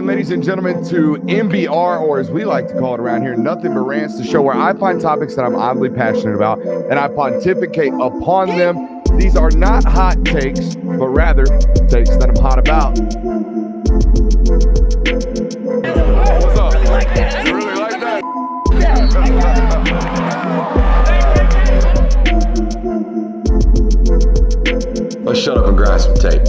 in, ladies and gentlemen, to NBR, or as we like to call it around here, Nothing But Rants, the show where I find topics that I'm oddly passionate about and I pontificate upon them. These are not hot takes, but rather takes that I'm hot about. What's up? You really like that? Let's shut up and grind some tape.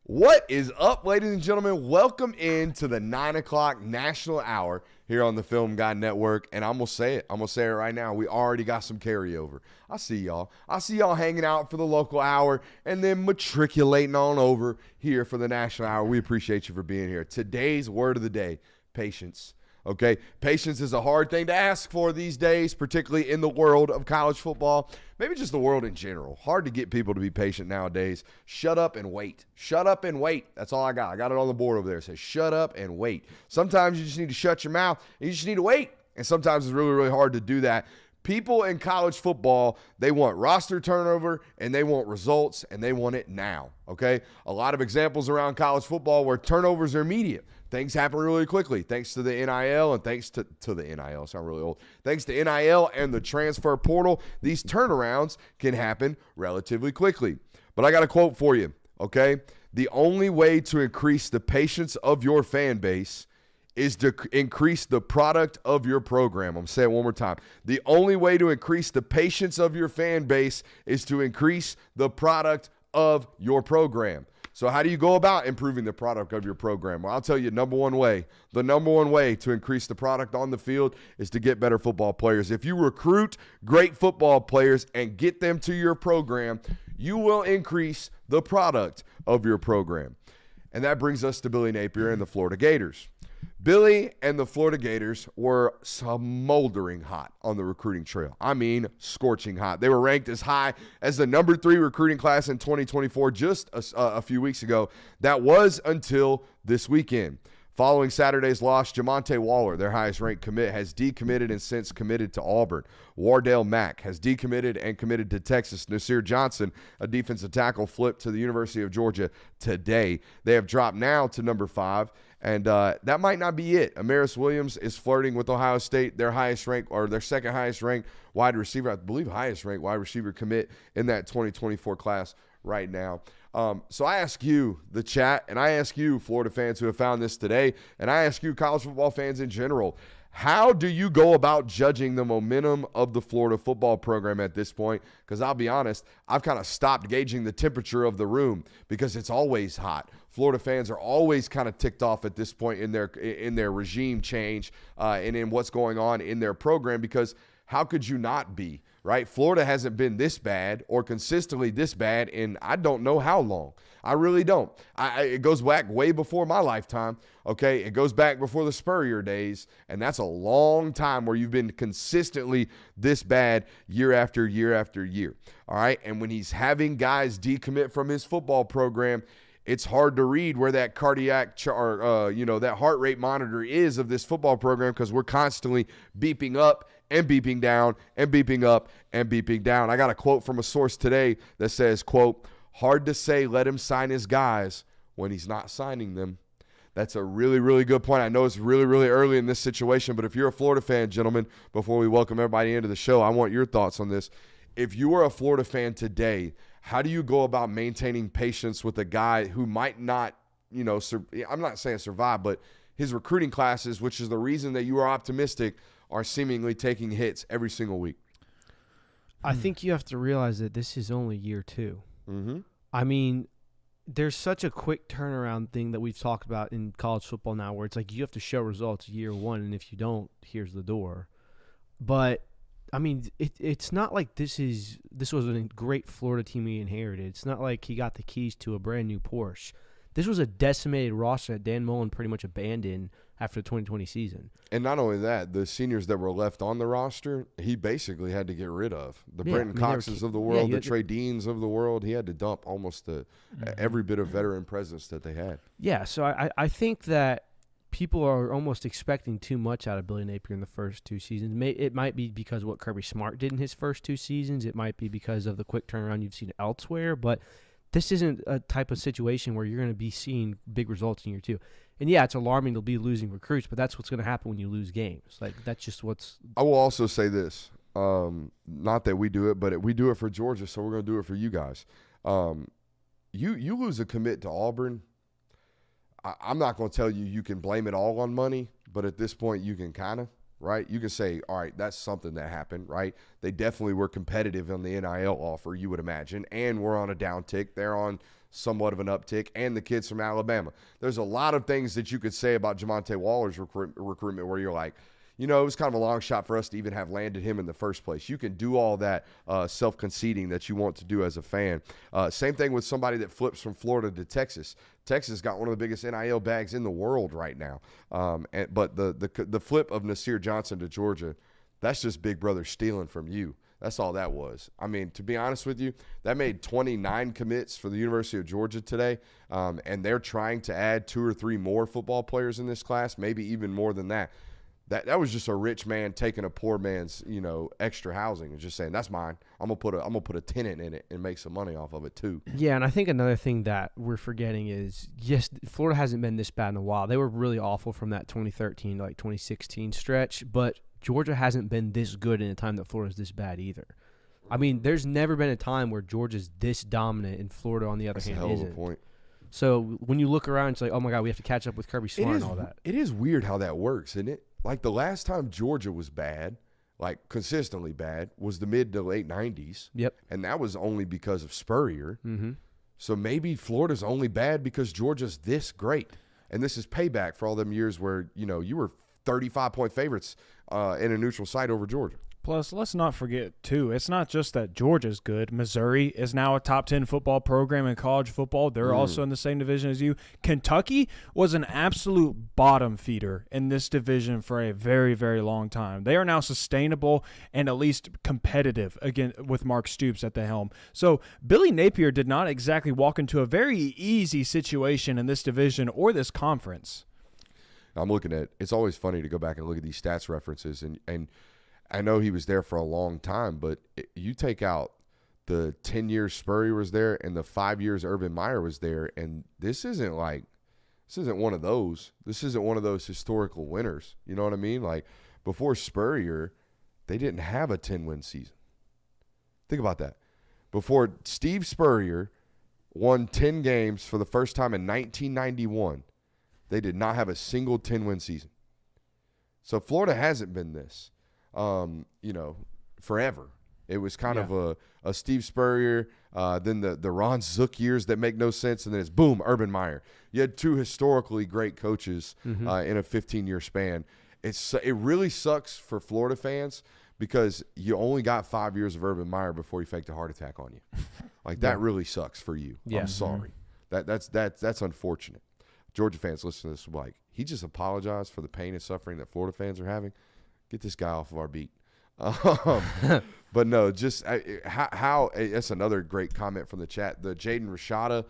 What is up, ladies and gentlemen? Welcome into the 9 o'clock national hour here on the Film Guy Network. And I'm going to say it. I'm going to say it right now. We already got some carryover. I see y'all. I see y'all hanging out for the local hour and then matriculating on over here for the national hour. We appreciate you for being here. Today's word of the day, patience. Okay, patience is a hard thing to ask for these days, particularly in the world of college football, maybe just the world in general. Hard to get people to be patient nowadays. Shut up and wait. Shut up and wait. That's all I got. I got it on the board over there. It says shut up and wait. Sometimes you just need to shut your mouth and you just need to wait. And sometimes it's really, really hard to do that. People in college football, they want roster turnover and they want results and they want it now, okay? A lot of examples around college football where turnovers are immediate. Things happen really quickly thanks to the NIL and thanks to the NIL. Sound really old. Thanks to NIL and the transfer portal, these turnarounds can happen relatively quickly. But I got a quote for you, okay? The only way to increase the patience of your fan base is to increase the product of your program. I'm going to say it one more time. The only way to increase the patience of your fan base is to increase the product of your program. So how do you go about improving the product of your program? Well, I'll tell you, number one way. The number one way to increase the product on the field is to get better football players. If you recruit great football players and get them to your program, you will increase the product of your program. And that brings us to Billy Napier and the Florida Gators. Billy and the Florida Gators were smoldering hot on the recruiting trail. I mean, scorching hot. They were ranked as high as the number 3 recruiting class in 2024 just a few weeks ago. That was until this weekend. Following Saturday's loss, Jamonte Waller, their highest-ranked commit, has decommitted and since committed to Auburn. Wardell Mack has decommitted and committed to Texas. Nasir Johnson, a defensive tackle, flipped to the University of Georgia today. They have dropped now to number 5, and that might not be it. Amaris Williams is flirting with Ohio State, their highest-ranked or their second highest-ranked wide receiver, I believe highest-ranked wide receiver commit in that 2024 class right now. So I ask you, the chat, and I ask you, Florida fans who have found this today, and I ask you, college football fans in general, how do you go about judging the momentum of the Florida football program at this point? Because I'll be honest, I've kind of stopped gauging the temperature of the room because it's always hot. Florida fans are always kind of ticked off at this point in their regime change and in what's going on in their program, because how could you not be, right? Florida hasn't been this bad or consistently this bad in I don't know how long. I really don't. It goes back way before my lifetime, okay? It goes back before the Spurrier days, and that's a long time where you've been consistently this bad year after year after year, all right? And when he's having guys decommit from his football program, it's hard to read where that cardiac that heart rate monitor is of this football program because we're constantly beeping up and beeping down and beeping up and beeping down. I got a quote from a source today that says, quote, "Hard to say let him sign his guys when he's not signing them." That's a really, really good point. I know it's really, really early in this situation, but if you're a Florida fan, gentlemen, before we welcome everybody into the show, I want your thoughts on this. If you are a Florida fan today, how do you go about maintaining patience with a guy who might not, I'm not saying survive, but his recruiting classes, which is the reason that you are optimistic, are seemingly taking hits every single week? I think you have to realize that this is only year 2. Mm-hmm. I mean, there's such a quick turnaround thing that we've talked about in college football now where it's like you have to show results year 1, and if you don't, here's the door. But I mean, it's not like this was a great Florida team he inherited. It's not like he got the keys to a brand new Porsche. This was a decimated roster that Dan Mullen pretty much abandoned after the 2020 season. And not only that, the seniors that were left on the roster, he basically had to get rid of. The Brenton Coxes of the world, the Trey Deans of the world, he had to dump almost every bit of veteran presence that they had. Yeah, so I think that people are almost expecting too much out of Billy Napier in the first 2 seasons. It might be because of what Kirby Smart did in his first 2 seasons. It might be because of the quick turnaround you've seen elsewhere. But this isn't a type of situation where you're going to be seeing big results in year 2. And yeah, it's alarming to be losing recruits, but that's what's going to happen when you lose games. Like, that's just what's. I will also say this. Not that we do it, but we do it for Georgia, so we're going to do it for you guys. You lose a commit to Auburn. I'm not going to tell you can blame it all on money, but at this point you can kind of, right? You can say, all right, that's something that happened, right? They definitely were competitive on the NIL offer, you would imagine, and we're on a downtick. They're on somewhat of an uptick, and the kids from Alabama. There's a lot of things that you could say about Jamonte Waller's recruitment where you're like, it was kind of a long shot for us to even have landed him in the first place. You can do all that self-conceding that you want to do as a fan. Same thing with somebody that flips from Florida to Texas. Texas got one of the biggest NIL bags in the world right now. But the flip of Nasir Johnson to Georgia, that's just Big Brother stealing from you. That's all that was. I mean, to be honest with you, that made 29 commits for the University of Georgia today, and they're trying to add 2 or 3 more football players in this class, maybe even more than that. That was just a rich man taking a poor man's, extra housing and just saying, that's mine. I'm gonna put a tenant in it and make some money off of it too. Yeah, and I think another thing that we're forgetting is, yes, Florida hasn't been this bad in a while. They were really awful from that 2013 to 2016 stretch, but Georgia hasn't been this good in a time that Florida's this bad either. I mean, there's never been a time where Georgia's this dominant and Florida, on the other hand, isn't. That's a hell of a point. So when you look around, it's like, oh my God, we have to catch up with Kirby Smart and all that. It is weird how that works, isn't it? Like the last time Georgia was bad, like consistently bad, was the mid to late 90s. Yep. And that was only because of Spurrier. Mm-hmm. So maybe Florida's only bad because Georgia's this great. And this is payback for all them years where, you were 35-point favorites in a neutral site over Georgia. Plus, let's not forget, too, it's not just that Georgia's good. Missouri is now a top 10 football program in college football. They're also in the same division as you. Kentucky was an absolute bottom feeder in this division for a very, very long time. They are now sustainable and at least competitive, again, with Mark Stoops at the helm. So Billy Napier did not exactly walk into a very easy situation in this division or this conference. I'm looking at – it's always funny to go back and look at these stats references, and I know he was there for a long time, but you take out the 10 years Spurrier was there and the 5 years Urban Meyer was there, and this isn't one of those. This isn't one of those historical winners. You know what I mean? Like, before Spurrier, they didn't have a 10-win season. Think about that. Before Steve Spurrier won 10 games for the first time in 1991, they did not have a single 10-win season. So Florida hasn't been this. Forever. It was kind of a Steve Spurrier, then the Ron Zook years that make no sense, and then it's boom, Urban Meyer. You had 2 historically great coaches in a 15-year span. It really sucks for Florida fans because you only got 5 years of Urban Meyer before he faked a heart attack on you. Like, that really sucks for you. Yeah. I'm sorry. That's unfortunate. Georgia fans listen to this like, he just apologized for the pain and suffering that Florida fans are having. Get this guy off of our beat. But no, just how that's another great comment from the chat. The Jaden Rashada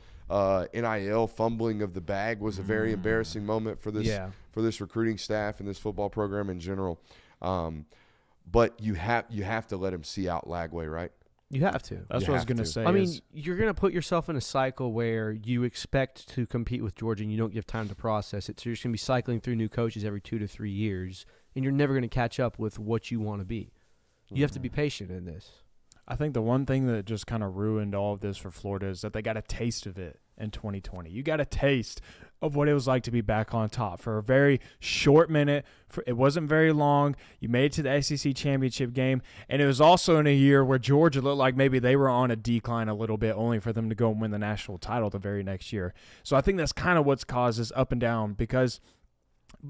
NIL fumbling of the bag was a very embarrassing moment for this recruiting staff and this football program in general. But you have to let him see out Lagway, right? You have to. That's what I was going to say. I mean, you're going to put yourself in a cycle where you expect to compete with Georgia and you don't give time to process it. So you're just going to be cycling through new coaches every 2 to 3 years, and you're never going to catch up with what you want to be. You have to be patient in this. I think the one thing that just kind of ruined all of this for Florida is that they got a taste of it in 2020. You got a taste of what it was like to be back on top for a very short minute. It wasn't very long. You made it to the SEC championship game, and it was also in a year where Georgia looked like maybe they were on a decline a little bit, only for them to go and win the national title the very next year. So I think that's kind of what's caused this up and down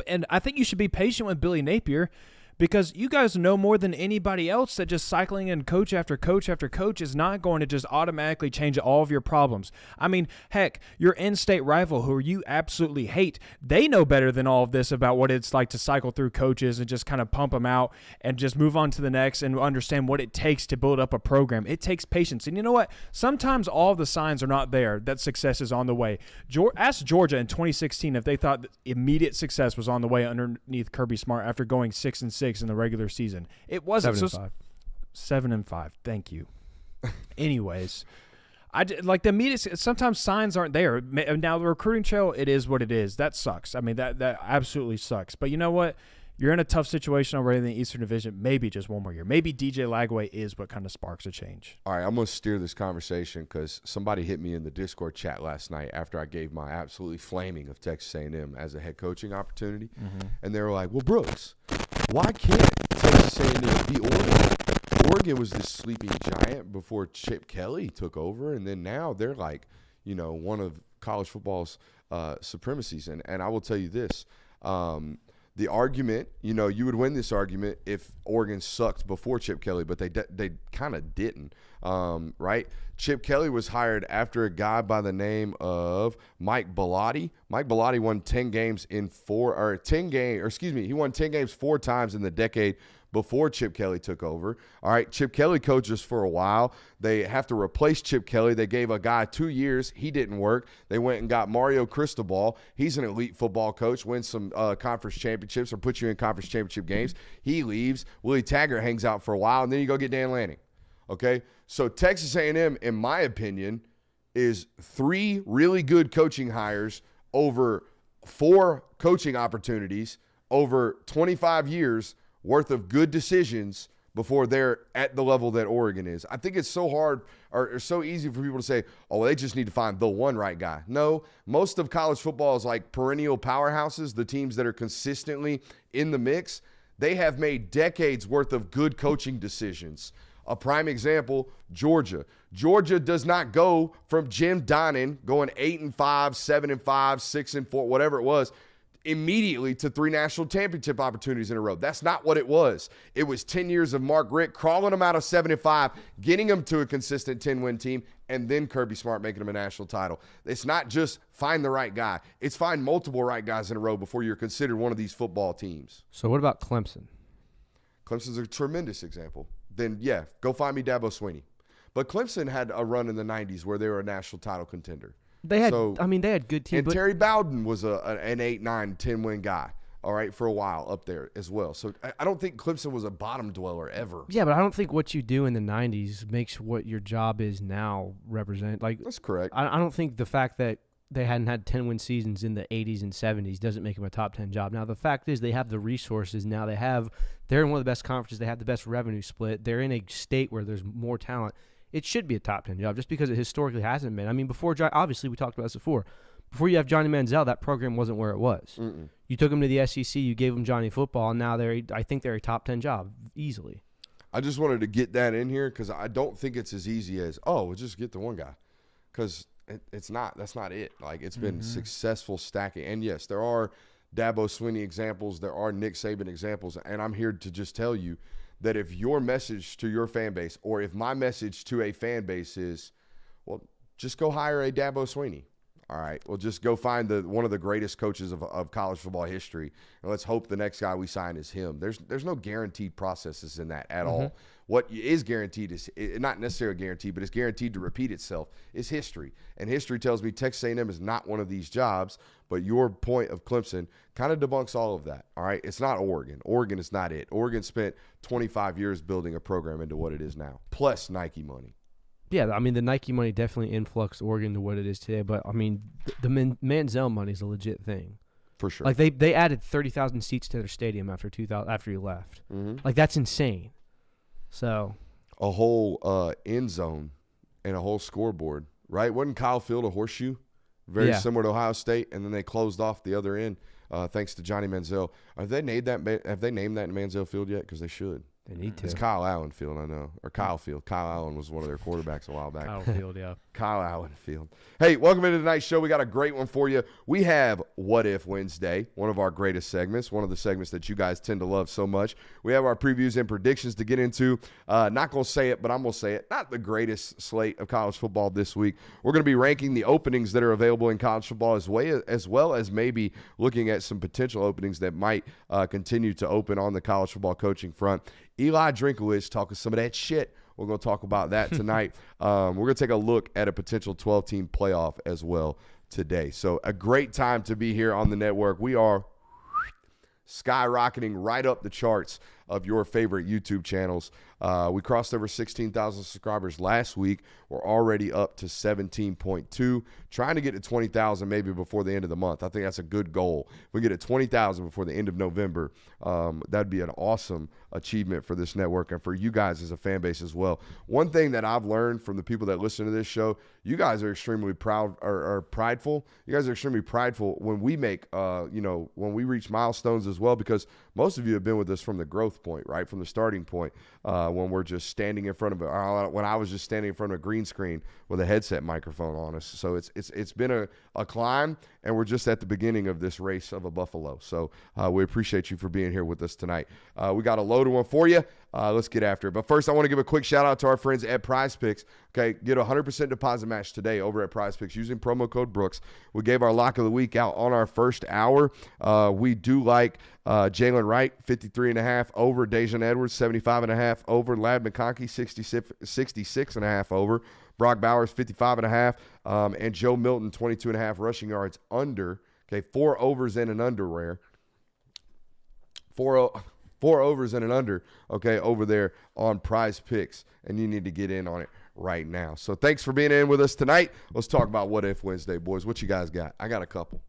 and I think you should be patient with Billy Napier, because you guys know more than anybody else that just cycling in coach after coach after coach is not going to just automatically change all of your problems. I mean, heck, your in-state rival who you absolutely hate, they know better than all of this about what it's like to cycle through coaches and just kind of pump them out and just move on to the next and understand what it takes to build up a program. It takes patience. And you know what? Sometimes all the signs are not there that success is on the way. Ask Georgia in 2016 if they thought that immediate success was on the way underneath Kirby Smart after going 6-6 in the regular season. It wasn't. 7-5. 7-5. Thank you. Anyways, Like the immediate, sometimes signs aren't there. Now the recruiting trail, it is what it is. That sucks. I mean, that absolutely sucks. But you know what? You're in a tough situation already in the Eastern Division. Maybe just one more year. Maybe DJ Lagway is what kind of sparks a change. All right, I'm going to steer this conversation because somebody hit me in the Discord chat last night after I gave my absolutely flaming of Texas A&M as a head coaching opportunity. And they were like, well, Brooks, why can't Texas A&M be Oregon? Oregon was this sleeping giant before Chip Kelly took over, and then now they're like, one of college football's supremacies. And I will tell you this, the argument, you would win this argument if Oregon sucked before Chip Kelly, but they kind of didn't, right? Chip Kelly was hired after a guy by the name of Mike Bellotti. Mike Bellotti won 10 games he won 10 games 4 times in the decade before Chip Kelly took over. All right, Chip Kelly coaches for a while. They have to replace Chip Kelly. They gave a guy 2 years. He didn't work. They went and got Mario Cristobal. He's an elite football coach, wins some conference championships or puts you in conference championship games. He leaves. Willie Taggart hangs out for a while, and then you go get Dan Lanning. Okay? So Texas A&M, in my opinion, is 3 really good coaching hires over 4 coaching opportunities over 25 years worth of good decisions before they're at the level that Oregon is. I think it's so hard or so easy for people to say, oh, they just need to find the one right guy. No, most of college football is like perennial powerhouses, the teams that are consistently in the mix. They have made decades worth of good coaching decisions. A prime example, Georgia. Georgia does not go from Jim Donnan going 8-5, 7-5, 6-4, whatever it was, immediately to 3 national championship opportunities in a row. That's not what it was. It was 10 years of Mark Richt crawling them out of 7-5, getting them to a consistent 10-win team, and then Kirby Smart making them a national title. It's not just find the right guy. It's find multiple right guys in a row before you're considered one of these football teams. So what about Clemson? Clemson's a tremendous example. Then, yeah, go find me Dabo Swinney. But Clemson had a run in the 90s where they were a national title contender. They had good teams. And Terry Bowden was an 8, 9, 10-win guy, all right, for a while up there as well. So I don't think Clemson was a bottom dweller ever. Yeah, but I don't think what you do in the 90s makes what your job is now represent. Like, that's correct. I don't think the fact that they hadn't had 10-win seasons in the 80s and 70s doesn't make them a top 10 job. Now, the fact is they have the resources now. They're in one of the best conferences. They have the best revenue split. They're in a state where there's more talent. It should be a top 10 job just because it historically hasn't been. I mean, obviously we talked about this before. Before you have Johnny Manziel, that program wasn't where it was. Mm-mm. You took him to the SEC, you gave him Johnny football, and now I think they're a top 10 job easily. I just wanted to get that in here because I don't think it's as easy as, we'll just get the one guy. Because it's not. That's not it. Like, it's been successful stacking. And, yes, there are Dabo Swinney examples. There are Nick Saban examples. And I'm here to just tell you that if your message to your fan base or if my message to a fan base is, well, just go hire a Dabo Swinney. All right, well, just go find one of the greatest coaches of college football history, and let's hope the next guy we sign is him. There's no guaranteed processes in that at all. What is guaranteed is not necessarily guaranteed, but it's guaranteed to repeat itself, is history. And history tells me Texas A&M is not one of these jobs, but your point of Clemson kind of debunks all of that, all right? It's not Oregon. Oregon is not it. Oregon spent 25 years building a program into what it is now, plus Nike money. Yeah, I mean, the Nike money definitely influxed Oregon to what it is today, but, I mean, the Manziel money is a legit thing. For sure. Like, they added 30,000 seats to their stadium after he left. Like, that's insane. So a whole end zone and a whole scoreboard, right? Wasn't Kyle Field a horseshoe? Very similar to Ohio State, and then they closed off the other end thanks to Johnny Manziel. Have they named that in Manziel Field yet? Because they should. They need to. It's Kyle Allen Field, I know. Or Kyle Field. Kyle Allen was one of their quarterbacks a while back. Kyle Field, yeah. Kyle Allen Field. Hey, welcome into tonight's show. We got a great one for you. We have What If Wednesday, one of our greatest segments, one of the segments that you guys tend to love so much. We have our previews and predictions to get into. Not going to say it, but I'm going to say it. Not the greatest slate of college football this week. We're going to be ranking the openings that are available in college football as well as maybe looking at some potential openings that might continue to open on the college football coaching front. Eli Drinkwitz talking some of that shit. We're going to talk about that tonight. We're going to take a look at a potential 12-team playoff as well today. So a great time to be here on the network. We are skyrocketing right up the charts of your favorite YouTube channels. We crossed over 16,000 subscribers last week. We're already up to 17.2, trying to get to 20,000 maybe before the end of the month. I think that's a good goal. If we get to 20,000 before the end of November, that'd be an awesome achievement for this network and for you guys as a fan base as well. One thing that I've learned from the people that listen to this show, you guys are extremely proud or prideful. You guys are extremely prideful when we make, when we reach milestones as well, because most of you have been with us from the growth point, right? From the starting point, when we're just standing in front of when I was just standing in front of a green screen with a headset microphone on us. So it's been a climb, and we're just at the beginning of this race of a buffalo. So we appreciate you for being here with us tonight. We got a loaded one for you. Let's get after it. But first, I want to give a quick shout out to our friends at Prize Picks. Okay, get a 100% deposit match today over at Prize Picks using promo code Brooks. We gave our lock of the week out on our first hour. We do like Jalen Wright, 53.5 over. Dejan Edwards, 75.5 over. Lad McConkey, 66.5 over. Brock Bowers, 55.5. And Joe Milton, 22.5 rushing yards under. Okay, 4 overs and an under, rare. 4 overs and an under, okay, over there on Prize Picks, and you need to get in on it right now. So thanks for being in with us tonight. Let's talk about What If Wednesday, boys. What you guys got? I got a couple.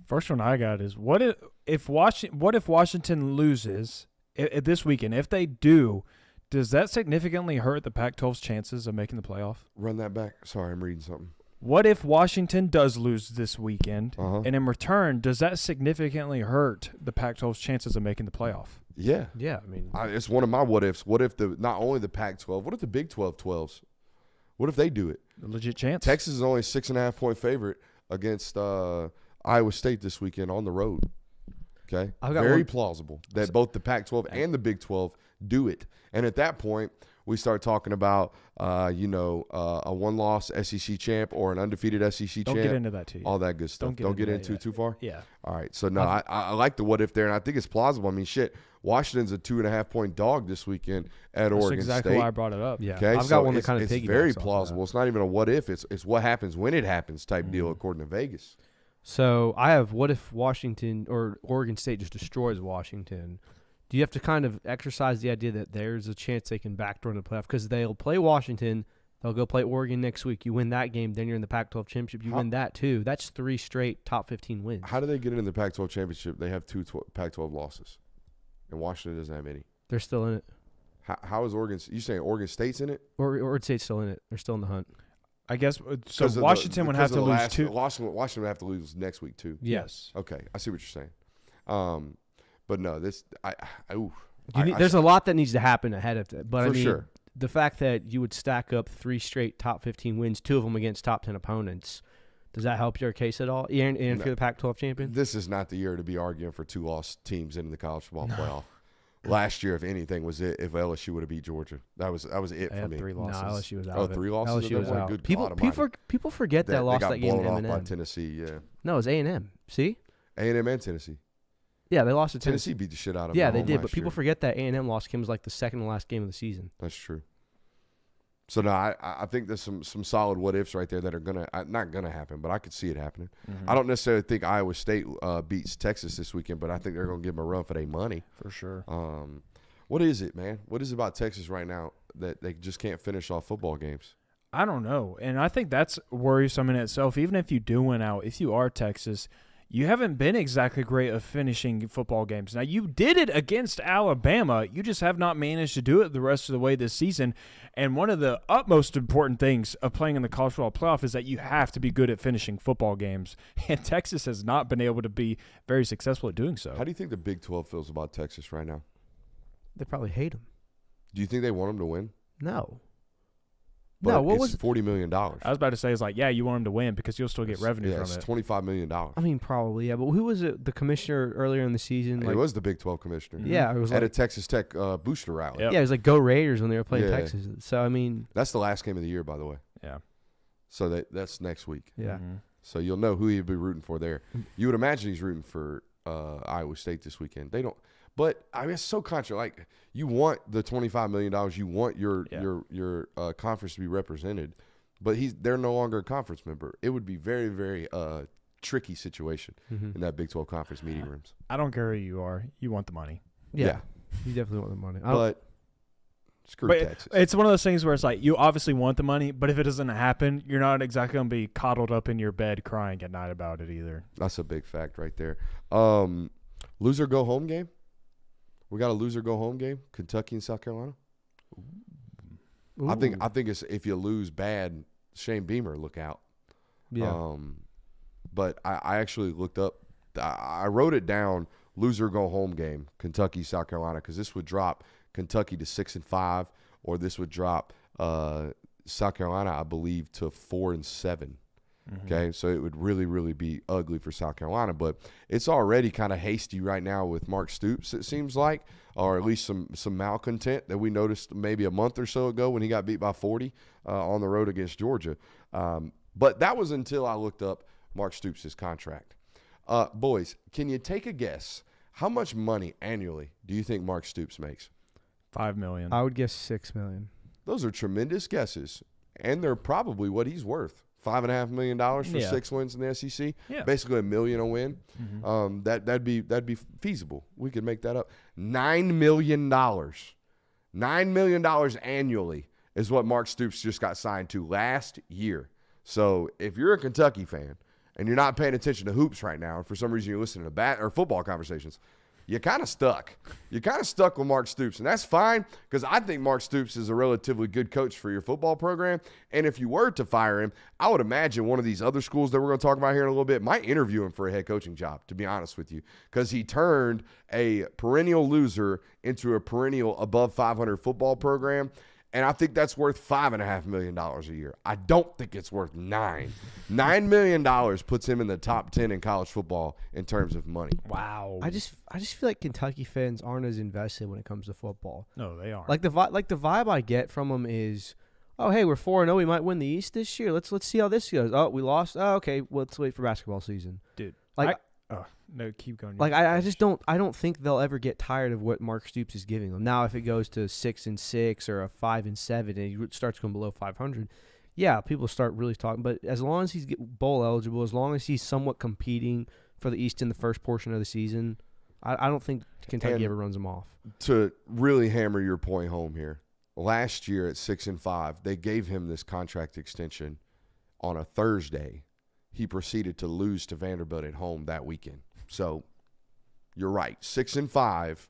First one I got is what if Washington loses this weekend? If they do, does that significantly hurt the Pac-12's chances of making the playoff? Run that back. Sorry, I'm reading something. What if Washington does lose this weekend, and in return, does that significantly hurt the Pac-12's chances of making the playoff? Yeah. Yeah, I mean, it's one of my what ifs. What if not only the Pac-12, what if the Big 12 12s? What if they do it? A legit chance. Texas is only a 6.5-point favorite against Iowa State this weekend on the road. Okay? Very plausible that both the Pac-12 and the Big 12 do it. And at that point, we start talking about, a one-loss SEC champ or an undefeated SEC champ. Don't get into that too. All that good stuff. Don't get into too far? Yeah. All right. So, no, I like the what if there, and I think it's plausible. I mean, shit, Washington's a 2.5-point dog this weekend at Oregon State. That's exactly why I brought it up. Yeah. Okay? I've got one that kind of It's very plausible. It's not even a what if. It's what happens when it happens type deal, according to Vegas. So I have what if Washington or Oregon State just destroys Washington? Do you have to kind of exercise the idea that there's a chance they can backdoor in the playoff? Because they'll play Washington, they'll go play Oregon next week. You win that game, then you're in the Pac-12 championship. You win that too. That's 3 straight top 15 wins. How do they get into the Pac-12 championship? They have 2 Pac-12 losses, and Washington doesn't have any. They're still in it. How is Oregon? You saying Oregon State's in it? Oregon State's still in it. They're still in the hunt. I guess so. Washington would have to lose 2. Washington would have to lose next week too. Yes. Okay, I see what you're saying. But no, There's a lot that needs to happen ahead of it. But for I mean, sure. The fact that you would stack up 3 straight top 15 wins, 2 of them against top 10 opponents, does that help your case at all? And if you're the Pac-12 champion? This is not the year to be arguing for 2 lost teams in the college football playoff. Last year, if anything, was it if LSU would have beat Georgia. That was it they for had me. 3 losses. No, LSU was out. Oh, of it. 3 losses. LSU was out. Good People forget that lost that game to blown off by A&M. Tennessee. Yeah. No, it was A&M. See? A&M and Tennessee. Yeah, they lost to Tennessee beat the shit out of them. Yeah, they did. last But people year. forget that A&M lost game was like the second to last game of the season. That's true. So no, I think there's some solid what ifs right there that are not gonna happen, but I could see it happening. I don't necessarily think Iowa State beats Texas this weekend, but I think they're gonna give them a run for their money For sure. What is it, man? What is it about Texas right now that they just can't finish off football games? I don't know. And I think that's worrisome in itself. Even if you do win out, if you are Texas, you haven't been exactly great at finishing football games. Now, you did it against Alabama. You just have not managed to do it the rest of the way this season. And one of the utmost important things of playing in the college football playoff is that you have to be good at finishing football games. And Texas has not been able to be very successful at doing so. How do you think the Big 12 feels about Texas right now? They probably hate him. Do you think they want them to win? No. But what it's was $40 million. I was about to say, it's like, yeah, you want them to win because you'll still get revenue from it's it. $25 million. I mean, probably, yeah. But who was it? The commissioner earlier in the season? It was the Big 12 commissioner. Yeah, it was at like, a Texas Tech booster rally. Yep. yeah, it was like Go Raiders when they were playing Yeah. Texas. So, I mean, That's the last game of the year, by the way. Yeah. So that's next week. yeah. Mhm. So you'll know who he'd be rooting for there. You would imagine he's rooting for Iowa State this weekend. They don't. But I mean, it's so contra. Like, you want the $25 million. You want your conference to be represented. But they're no longer a conference member. It would be very, very tricky situation in that Big 12 conference meeting rooms. I don't care who you are. You want the money. Yeah. You definitely want the money. But screw But Texas. it's one of those things where it's like you obviously want the money, but if it doesn't happen, you're not exactly going to be coddled up in your bed crying at night about it either. That's a big fact right there. Loser go home game. We got a loser go home game. Kentucky and South Carolina. I think it's if you lose bad, Shane Beamer, look out. Yeah. But I actually looked up. I wrote it down. Loser go home game. Kentucky South Carolina, because this would drop Kentucky to 6-5, or this would drop South Carolina, I believe, to 4-7. Okay, so it would really, really be ugly for South Carolina. But it's already kind of hasty right now with Mark Stoops, it seems like, or at least some malcontent that we noticed maybe a month or so ago when he got beat by 40 on the road against Georgia. But that was until I looked up Mark Stoops' contract. Boys, can you take a guess? How much money annually do you think Mark Stoops makes? $5 million. I would guess $6 million. Those are tremendous guesses, and they're probably what he's worth. $5.5 million for 6 wins in the SEC. Yeah. Basically $1 million a win. That'd be feasible. We could make that up. $9 million. $9 million annually is what Mark Stoops just got signed to last year. So if you're a Kentucky fan and you're not paying attention to hoops right now, and for some reason you're listening to football conversations, you're kind of stuck. You're kind of stuck with Mark Stoops, and that's fine because I think Mark Stoops is a relatively good coach for your football program. And if you were to fire him, I would imagine one of these other schools that we're going to talk about here in a little bit might interview him for a head coaching job, to be honest with you, because he turned a perennial loser into a perennial above 500 football program. And I think that's worth $5.5 million a year. I don't think it's worth $9. $9 million puts him in the top 10 in college football in terms of money. Wow. I just feel like Kentucky fans aren't as invested when it comes to football. No, they aren't. Like the vibe I get from them is, oh hey, we're 4-0, we might win the East this year. Let's see how this goes. Oh, we lost. Oh, okay, well, let's wait for basketball season. Dude. No, keep going. Like I just don't think they'll ever get tired of what Mark Stoops is giving them. Now if it goes to 6-6 or a 5-7 and he starts going below 500, yeah, people start really talking. But as long as he's bowl eligible, as long as he's somewhat competing for the East in the first portion of the season, I don't think Kentucky ever runs him off. To really hammer your point home here, last year at 6-5, they gave him this contract extension on a Thursday. He proceeded to lose to Vanderbilt at home that weekend. So you're right. 6-5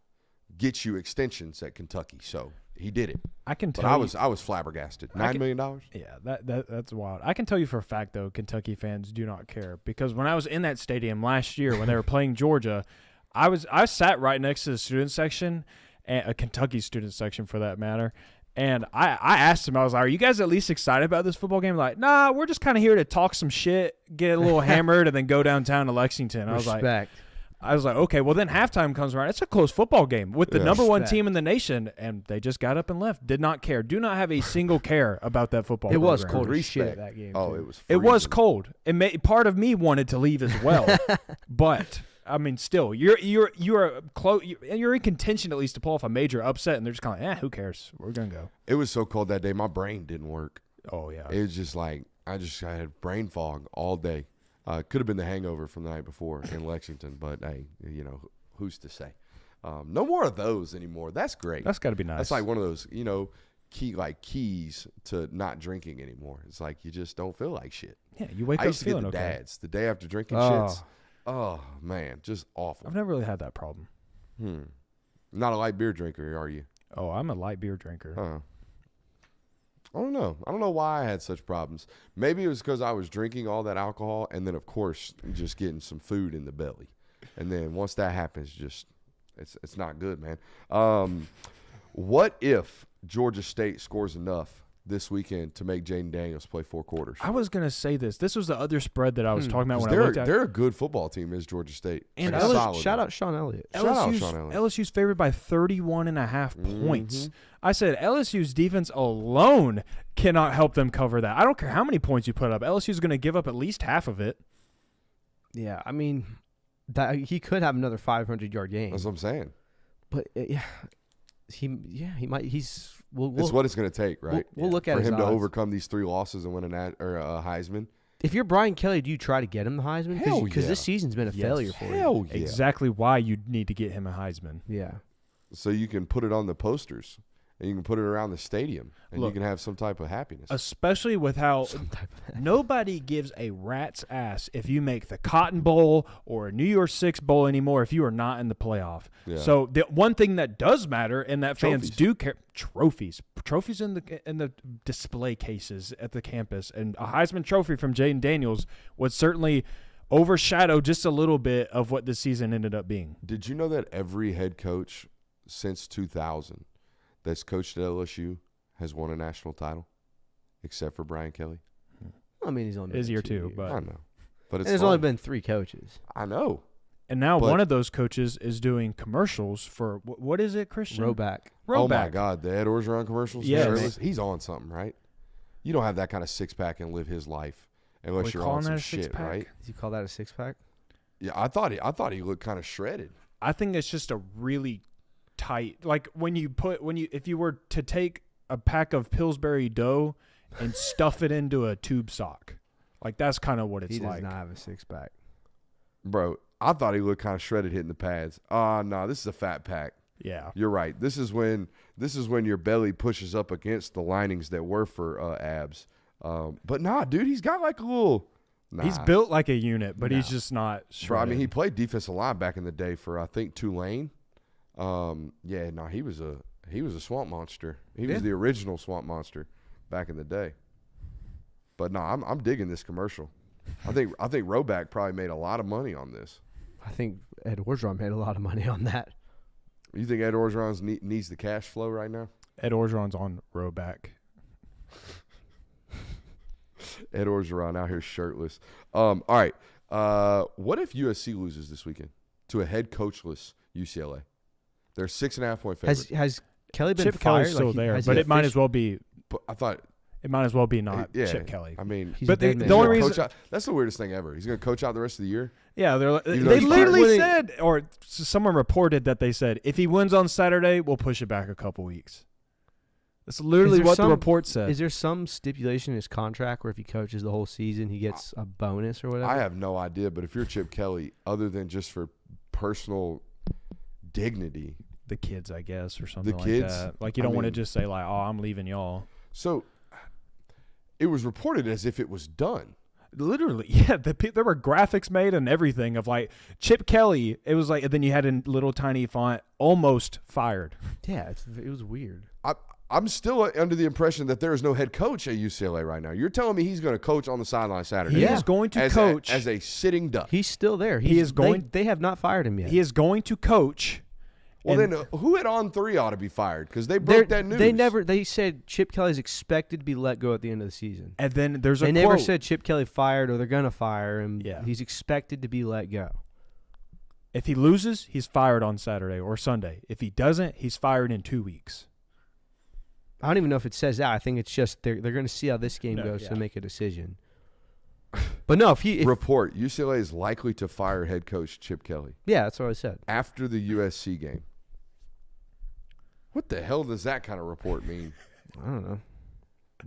gets you extensions at Kentucky. So he did it. I can tell. But I was flabbergasted. $9 million? Yeah, that's wild. I can tell you for a fact though, Kentucky fans do not care because when I was in that stadium last year when they were playing Georgia, I sat right next to the student section, and a Kentucky student section for that matter. And I asked him, I was like, are you guys at least excited about this football game? Like, nah, we're just kind of here to talk some shit, get a little hammered, and then go downtown to Lexington. I was like, okay, well, then halftime comes around. It's a close football game with the number one team in the nation, and they just got up and left. Did not care. Do not have a single care about that football It program. was cold as shit that game. Oh, too. it was It was freezing. cold. Part of me wanted to leave as well. But I mean, still, you're close. You're in contention at least to pull off a major upset, and they're just kind of like, who cares? We're gonna go. It was so cold that day, my brain didn't work. Oh yeah. It was just like I had brain fog all day. Could have been the hangover from the night before in Lexington, but hey, who's to say? No more of those anymore. That's great. That's got to be nice. That's like one of those, keys to not drinking anymore. It's like you just don't feel like shit. Yeah, you wake I up used to get feeling the okay. dads the day after drinking shits. Oh man, just awful. I've never really had that problem. Not a light beer drinker, are you? Oh, I'm a light beer drinker. I don't know. I don't know why I had such problems. Maybe it was because I was drinking all that alcohol and then, of course, just getting some food in the belly. And then once that happens, it's not good, man. What if Georgia State scores enough this weekend to make Jaden Daniels play 4 quarters? I was going to say this. This was the other spread that I was talking about when I looked at it. They're a good football team, is Georgia State. And Like a solid shout one. out Sean Elliott. LSU's favored by 31.5 points. I said LSU's defense alone cannot help them cover that. I don't care how many points you put up. LSU's going to give up at least half of it. Yeah, I mean, that he could have another 500-yard game. That's what I'm saying. But he might. It's what it's going to take, right? We'll look at for his him to odds. overcome these 3 losses and win a Heisman. If you're Brian Kelly, do you try to get him the Heisman? Hell Because yeah. this season's been a failure for him. Hell yeah. Exactly why you need to get him a Heisman. Yeah. so you can put it on the posters and you can put it around the stadium and Look, you can have some type of happiness. Especially with how nobody gives a rat's ass if you make the Cotton Bowl or a New Year's Six Bowl anymore if you are not in the playoff. Yeah. So the one thing that does matter and that fans Trophies. do care, trophies in the display cases at the campus, and a Heisman Trophy from Jaden Daniels would certainly overshadow just a little bit of what the season ended up being. Did you know that every head coach since 2000 that's coached at LSU has won a national title, except for Brian Kelly? I mean, he's only been His year 2 too, years. but I know, but it's And there's fun. only been 3 coaches. I know. and now but- one of those coaches is doing commercials for what is it, Christian? Roback. Oh my Roback. God, the Ed Orgeron commercials. Yes. Shirtless, he's on something, right? You don't have that kind of six pack and live his life unless we you're calling on that some a shit, six-pack? right? Does he call that a 6-pack? Yeah, I thought he looked kind of shredded. I think it's just a really tight, like if you were to take a pack of Pillsbury dough and stuff it into a tube sock, like that's kind of what it's He does like. not have a 6-pack. Bro, I thought he looked kind of shredded hitting the pads. No, this is a fat pack. Yeah, You're right. This is when your belly pushes up against the linings that were for abs. But nah, dude, he's got like a little. Nah. he's built like a unit, but he's No. just not. Bro, I mean, he shredded. played defensive line back in the day for I think Tulane. Yeah, no, he was a swamp monster. He was Yeah. the original swamp monster back in the day. But no, I'm digging this commercial. I think Roback probably made a lot of money on this. I think Ed Orgeron made a lot of money on that. You think Ed Orgeron needs the cash flow right now? Ed Orgeron's on Roback. Ed Orgeron out here shirtless. All right. What if USC loses this weekend to a head coachless UCLA? They're 6.5-point favorite. Has Kelly been Chip fired? Kelly's still Like, there, has but he it might as well be. But I thought, Not yeah, Chip Kelly. I mean, He's But a dead the man. only he's gonna reason- coach out, that's the weirdest thing ever. He's going to coach out the rest of the year. Yeah, Even though they he's literally fired. said, or someone reported that they said, if he wins on Saturday, we'll push it back a couple weeks. That's literally there what the some- report said. Is there some stipulation in his contract where if he coaches the whole season, he gets a bonus or whatever? I have no idea, but if you're Chip Kelly, other than just for personal dignity, The kids, I guess, or something like kids? that. Like, you I don't want to mean- just say, like, oh, I'm leaving y'all. so it was reported as if it was done. Literally, yeah. There were graphics made and everything of, like, Chip Kelly. It was like, and then you had in little tiny font, almost fired. Yeah, it was weird. I'm still under the impression that there is no head coach at UCLA right now. You're telling me he's going to coach on the sideline Saturday? He Yeah. is going to as coach. as a sitting duck. He's still there. He is going- They have not fired him yet. He is going to coach. Well, and- then who at On 3 ought to be fired? Because they broke that news. They said Chip Kelly's expected to be let go at the end of the season. And then there's a They quote. never said Chip Kelly fired or they're going to fire him. Yeah. He's expected to be let go. If he loses, he's fired on Saturday or Sunday. If he doesn't, he's fired in 2 weeks. I don't even know if it says that. I think it's just they're going to see how this game No, goes yeah. to make a decision. But no, if Report: UCLA is likely to fire head coach Chip Kelly yeah, that's what I said. after the USC game. What the hell does that kind of report mean? I don't know.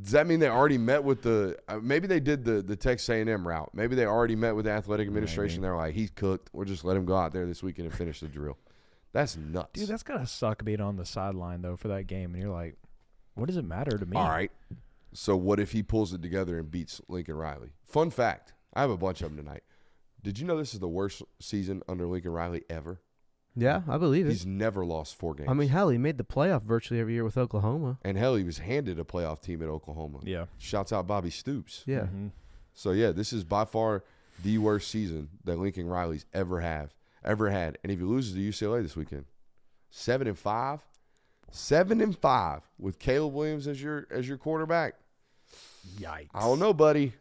Does that mean they already met with the maybe they did the Texas A&M route. Maybe they already met with the athletic administration. They're like, he's cooked. We'll just let him go out there this weekend and finish the drill. That's nuts. Dude, that's got to suck being on the sideline, though, for that game. And you're like, what does it matter to me? All right. So what if he pulls it together and beats Lincoln Riley? Fun fact. I have a bunch of them tonight. Did you know this is the worst season under Lincoln Riley ever? Yeah, I believe it. He's never lost 4 games. I mean, hell, he made the playoff virtually every year with Oklahoma. and hell, he was handed a playoff team at Oklahoma. Yeah. Shouts out Bobby Stoops. Yeah. Mhm. So, yeah, this is by far the worst season that Lincoln Riley's ever had. And if he loses to UCLA this weekend, 7-5. 7-5 with Caleb Williams as your quarterback. Yikes. I don't know, buddy.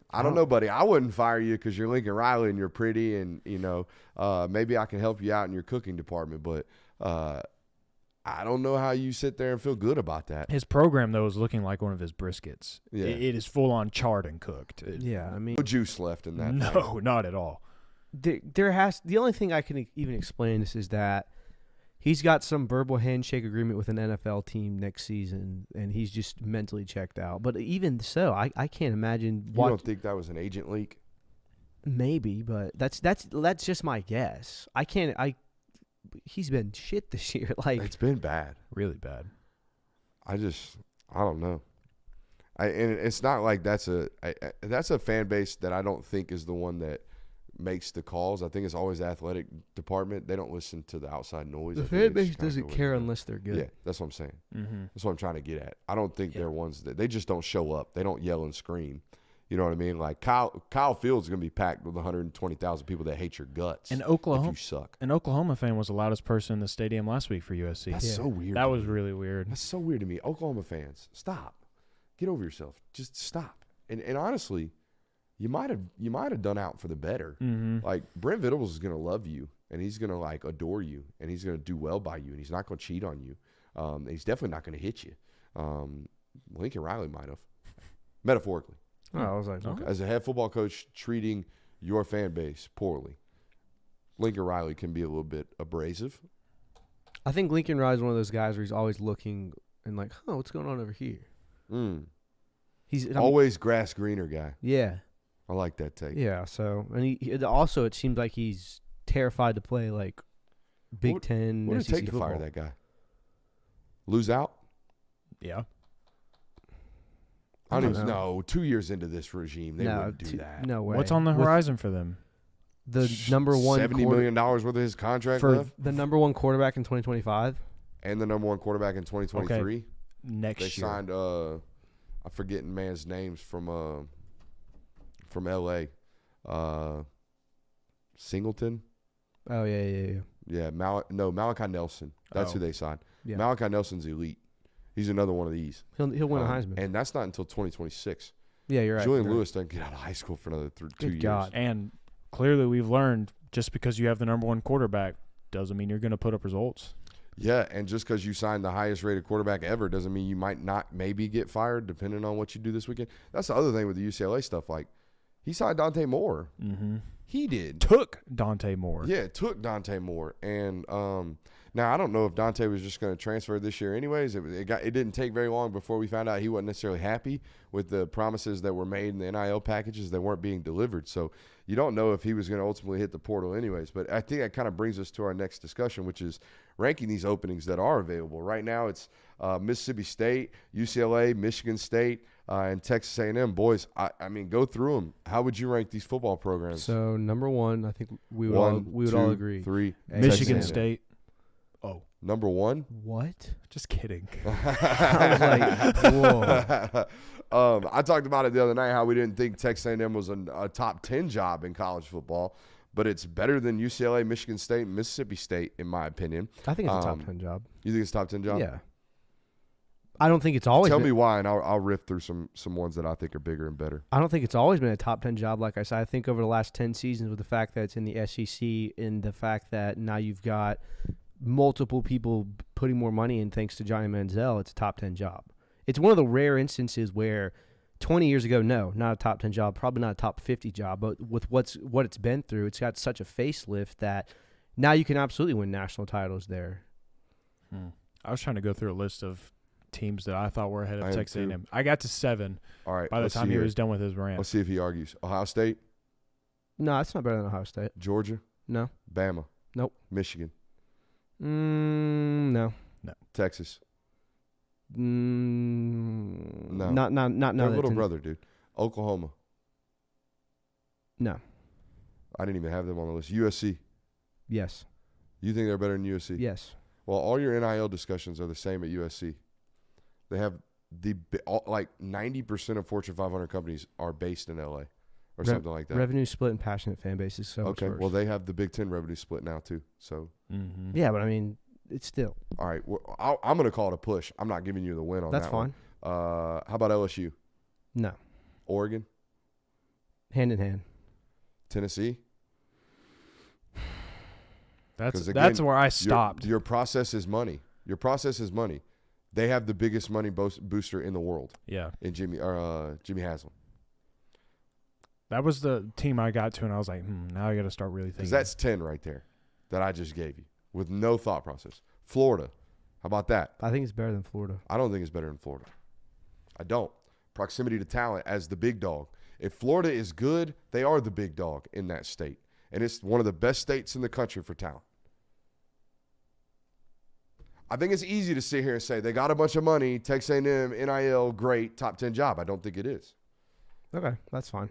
I wouldn't fire you because you're Lincoln Riley and you're pretty and, maybe I can help you out in your cooking department. But I don't know how you sit there and feel good about that. His program, though, is looking like one of his briskets. Yeah. It is full on charred and cooked. Yeah, I mean, No juice left in that thing. No, not at all. the only thing I can even explain this is that he's got some verbal handshake agreement with an NFL team next season, and he's just mentally checked out. But even so, I can't imagine You what. don't think that was an agent leak? Maybe, but that's just my guess. he's been shit this year. Like, It's been bad. Really bad. I don't know. And it's not like that's a fan base that I don't think is the one that makes the calls. I think it's always the athletic department. They don't listen to the outside noise. the I think fan it's base just kinda doesn't the way care it is. unless they're good. Yeah, that's what I'm saying. Mm-hmm. That's what I'm trying to get at. I don't think Yeah. they're ones that they just don't show up. They don't yell and scream. You know what I mean? Like Kyle Fields is going to be packed with 120,000 people that hate your guts. And if Oklahoma, you suck. an Oklahoma fan was the loudest person in the stadium last week for USC. That's so weird. That to was me. really weird. That's so weird to me. Oklahoma fans, stop. Get over yourself. Just stop. And honestly, you might have done out for the better. Mm-hmm. Like Brent Venables is going to love you, and he's going to like adore you, and he's going to do well by you, and he's not going to cheat on you. He's definitely not going to hit you. Lincoln Riley might have, metaphorically, Oh, I was like, Okay. as a head football coach treating your fan base poorly. Lincoln Riley can be a little bit abrasive. I think Lincoln Riley's one of those guys where he's always looking and like, oh, what's going on over here? He's Always grass greener guy. yeah, I like that take. yeah. So and he also, it seems like he's terrified to play like Big What- Ten. What would it SEC take to football. fire that guy? Lose out? Yeah. I don't don't even know. know. 2 years into this regime, they wouldn't do that. No way. What's on the With horizon for them? The number one $70 million worth of his contract for left, the number one quarterback in 2025. and the number one quarterback in 2023. Next They year. signed I'm forgetting man's names from LA. Singleton. Oh yeah. Yeah, Malachi Nelson. That's who Oh. they signed. Yeah. Malachi Nelson's elite. He's another one of these. He'll win a Heisman. And that's not until 2026. Yeah, you're right. Julian you're right. Lewis doesn't get out of high school for another 2 Good years. God. And clearly we've learned just because you have the number one quarterback doesn't mean you're going to put up results. Yeah, and just because you signed the highest rated quarterback ever doesn't mean you might not maybe get fired depending on what you do this weekend. That's the other thing with the UCLA stuff. Like, he signed Dante Moore. Mm-hmm. He did. Took Dante Moore. Yeah, it took Dante Moore. And now I don't know if Dante was just going to transfer this year anyways. It didn't take very long before we found out he wasn't necessarily happy with the promises that were made in the NIL packages that weren't being delivered. So you don't know if he was going to ultimately hit the portal anyways. But I think that kind of brings us to our next discussion, which is ranking these openings that are available. Right now it's Mississippi State, UCLA, Michigan State, and Texas A&M. Boys, I mean, go through them. How would you rank these football programs? So number one, I think we would One, all two, agree. 3. Michigan Texas A&M. State. Oh, Number one? What? just kidding. I was like, whoa. I talked about it the other night how we didn't think Texas A&M was a top 10 job in college football, but it's better than UCLA, Michigan State, and Mississippi State, in my opinion. I think it's a top 10 job. You think it's a top 10 job? Yeah. I don't think it's always Tell been, me why, and I'll riff through some ones that I think are bigger and better. I don't think it's always been a top 10 job. Like I said, I think over the last 10 seasons, with the fact that it's in the SEC and the fact that now you've got multiple people putting more money in thanks to Johnny Manziel, it's a top 10 job. It's one of the rare instances where 20 years ago, no, not a top 10 job, probably not a top 50 job, but with what it's been through, it's got such a facelift that now you can absolutely win national titles there. I was trying to go through a list of teams that I thought were ahead I of am Texas too. A&M. I got to 7 All right. by the let's time see he here. was done with his rant. Let's see if he argues. Ohio State, No, it's not better than Ohio State. Georgia, No. Bama. Nope. Michigan, No. Texas. No. No. Not Their that little it's in- brother, dude. Oklahoma. No. I didn't even have them on the list. USC. Yes. You think they're better than USC? Yes. Well, all your NIL discussions are the same at USC. They have like 90% of Fortune 500 companies are based in LA or something like that. Revenue split and passionate fan base is so much Okay, worse. well, they have the Big Ten revenue split now too. So, Mm-hmm. Yeah, but I mean, it's still. all right, I'm going to call it a push. I'm not giving you the win on That's that fine. one. How about LSU? No. Oregon? Hand in hand. Tennessee? That's 'Cause again, where I stopped. Your process is money. Your process is money. They have the biggest money booster in the world Yeah. in Jimmy Haslam. That was the team I got to, and I was like, now I got to start really Because thinking. that's 10 right there that I just gave you with no thought process. Florida, how about that? I think it's better than Florida. I don't think it's better than Florida. I don't. Proximity to talent as the big dog. If Florida is good, they are the big dog in that state. And it's one of the best states in the country for talent. I think it's easy to sit here and say they got a bunch of money, Texas A&M, NIL, great, top 10 job. I don't think it is. Okay, that's fine.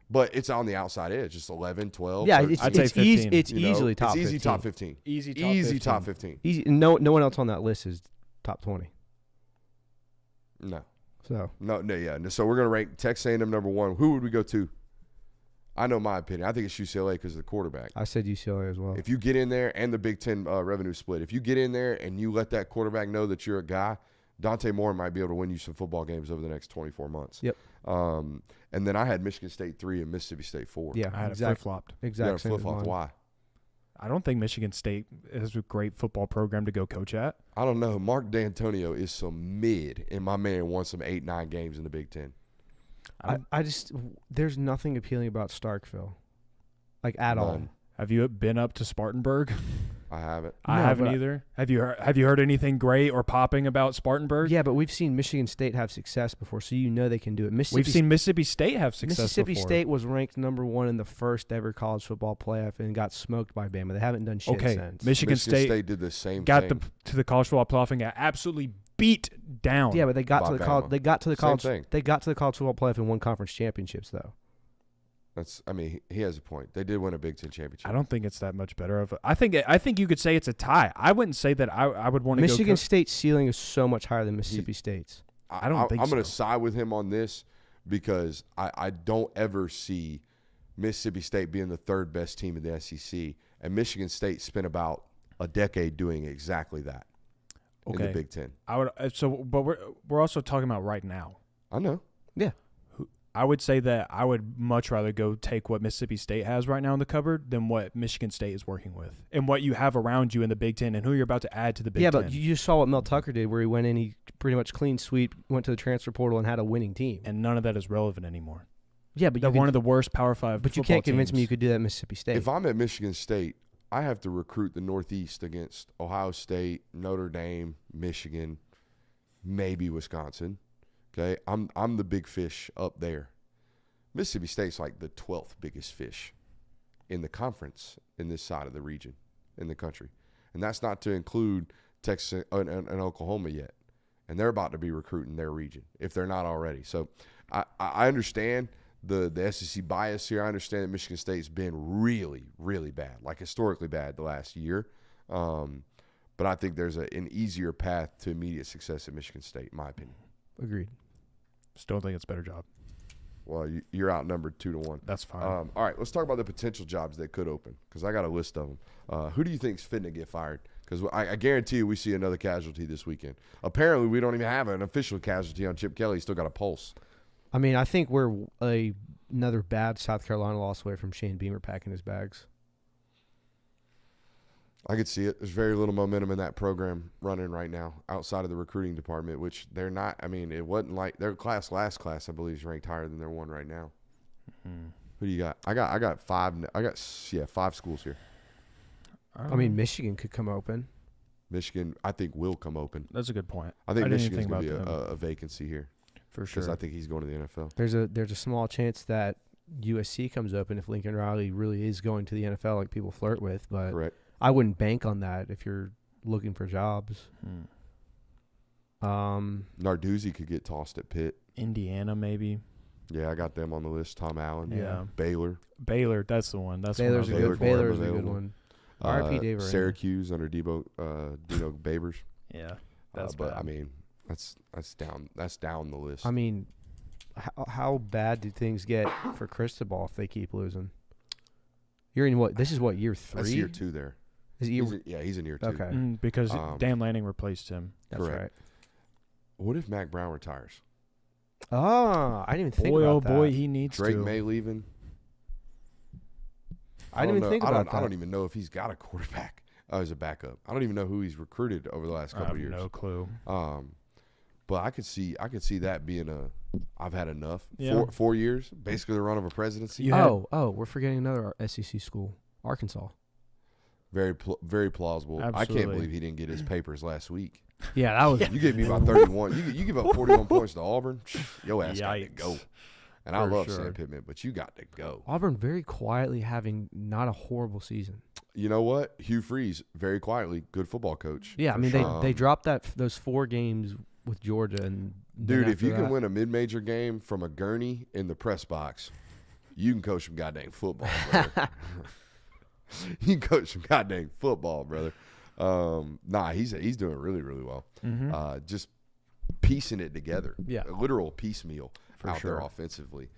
But it's on the outside edge, just 11, 12. Yeah, 13, I'd say 15, it's you know? easily top 15. It's easy top 15. Easy top 15. Easy. No one else on that list is top 20. No. So Yeah. So we're going to rank Texas A&M number 1. Who would we go to? I know my opinion. I think it's UCLA because of the quarterback. I said UCLA as well. If you get in there and the Big Ten revenue split, if you get in there and you let that quarterback know that you're a guy, Dante Moore might be able to win you some football games over the next 24 months. Yep. And then I had Michigan State 3 and Mississippi State 4. Yeah, I had exactly. it flip-flopped. Exact same. Flip-flopped. Why? I don't think Michigan State is a great football program to go coach at. I don't know. Mark D'Antonio is some mid, and my man won some 8-9 games in the Big Ten. I just there's nothing appealing about Starkville, like at all. None. Have you been up to Spartanburg? I haven't. I No, haven't but either. Have you heard anything great or popping about Spartanburg? Yeah, but we've seen Michigan State have success before, so you know they can do it. We've seen Mississippi State have success Mississippi before. State was ranked number 1 in the first ever college football playoff and got smoked by Bama. They haven't done shit Okay, since. Michigan State did the same got thing. to the college football playoff and got absolutely beat down. Yeah, but they got By to the Bama. college. They got to the Same college. thing. They got to the college football playoff and won conference championships, though. He has a point. They did win a Big Ten championship. I don't think it's that much better of a. I think you could say it's a tie. I wouldn't say that I would want to Michigan go State's ceiling is so much higher than Mississippi State's. I don't think I'm going to so. side with him on this because I don't ever see Mississippi State being the 3rd best team in the SEC, and Michigan State spent about a decade doing exactly that in the Big Ten. I would but we're also talking about right now. I know. Yeah. I would say that I would much rather go take what Mississippi State has right now in the cupboard than what Michigan State is working with and what you have around you in the Big Ten and who you're about to add to the Big Ten. Yeah, but you just saw what Mel Tucker did, where he went in, he pretty much clean sweep, went to the transfer portal, and had a winning team. And none of that is relevant anymore. Yeah, but They're one of the worst Power 5 But you football can't convince me teams. you could do that at Mississippi State. If I'm at Michigan State, I have to recruit the Northeast against Ohio State, Notre Dame, Michigan, maybe Wisconsin. Okay, I'm the big fish up there. Mississippi State's like the 12th biggest fish in the conference in this side of the region in the country. And that's not to include Texas and Oklahoma yet. And they're about to be recruiting their region if they're not already. So I understand the SEC bias here. I understand that Michigan State's been really, really bad, like historically bad the last year. But I think there's an easier path to immediate success at Michigan State, in my opinion. Agreed. Still think it's a better job. Well, you're outnumbered 2-1. That's fine. All right, let's talk about the potential jobs that could open because I got a list of them. Who do you think's fitting to get fired? Because I guarantee you we see another casualty this weekend. Apparently, we don't even have an official casualty on Chip Kelly. He's still got a pulse. I mean, I think we're another bad South Carolina loss away from Shane Beamer packing his bags. I could see it. There's very little momentum in that program running right now outside of the recruiting department, which they're not. I mean, it wasn't like their last class, I believe, is ranked higher than their one right now. Mm-hmm. Who do you got? I got 5. I got 5 schools here. I mean, Michigan could come open. Michigan, I think, will come open. That's a good point. I think didn't even Michigan's think going to be about a vacancy here for because sure. I think he's going to the NFL. There's a small chance that USC comes open if Lincoln Riley really is going to the NFL like people flirt with, but Correct. I wouldn't bank on that if you're looking for jobs. Narduzzi could get tossed at Pitt. Indiana, maybe. Yeah, I got them on the list. Tom Allen. Yeah. Baylor. That's the one. That's Baylor's a one I was good. Baylor Baylor's a good available. one. R.I.P. Dave Aranda. Syracuse under Dino Babers. Yeah, that's but bad. I mean, that's down. That's down the list. I mean, how bad do things get for Cristobal if they keep losing? You're in what? This is what, year 3? That's year 2 there. Is it year? He's in year 2. Okay. Because Um, Dan Lanning replaced him. That's correct. right. What if Mac Brown retires? Oh, I didn't even think Boy, about oh that. boy, he needs Drake to. May leaving. I didn't even think about that. I don't even know if he's got a quarterback as a backup. I don't even know who he's recruited over the last I couple have of years. no clue. But I could see that being I've had enough. Yeah. 4 years, basically the run of a presidency. You had- We're forgetting another SEC school, Arkansas. Very plausible. I can't Absolutely. believe he didn't get his papers last week. Yeah, that was. You gave me about 31. You give up 41 points to Auburn. Your ass got to Yikes. go. And I For love sure. Sam Pittman, but you got to go. Auburn very quietly having not a horrible season. you know what? Hugh Freeze, very quietly, good football coach. Yeah, I mean they dropped those 4 games with Georgia, and dude, if you can win a mid-major game from a gurney in the press box, you can coach some goddamn football, brother. You can coach some goddamn football, brother. He's doing really, really well. Just piecing it together. Yeah, a literal piecemeal out there offensively.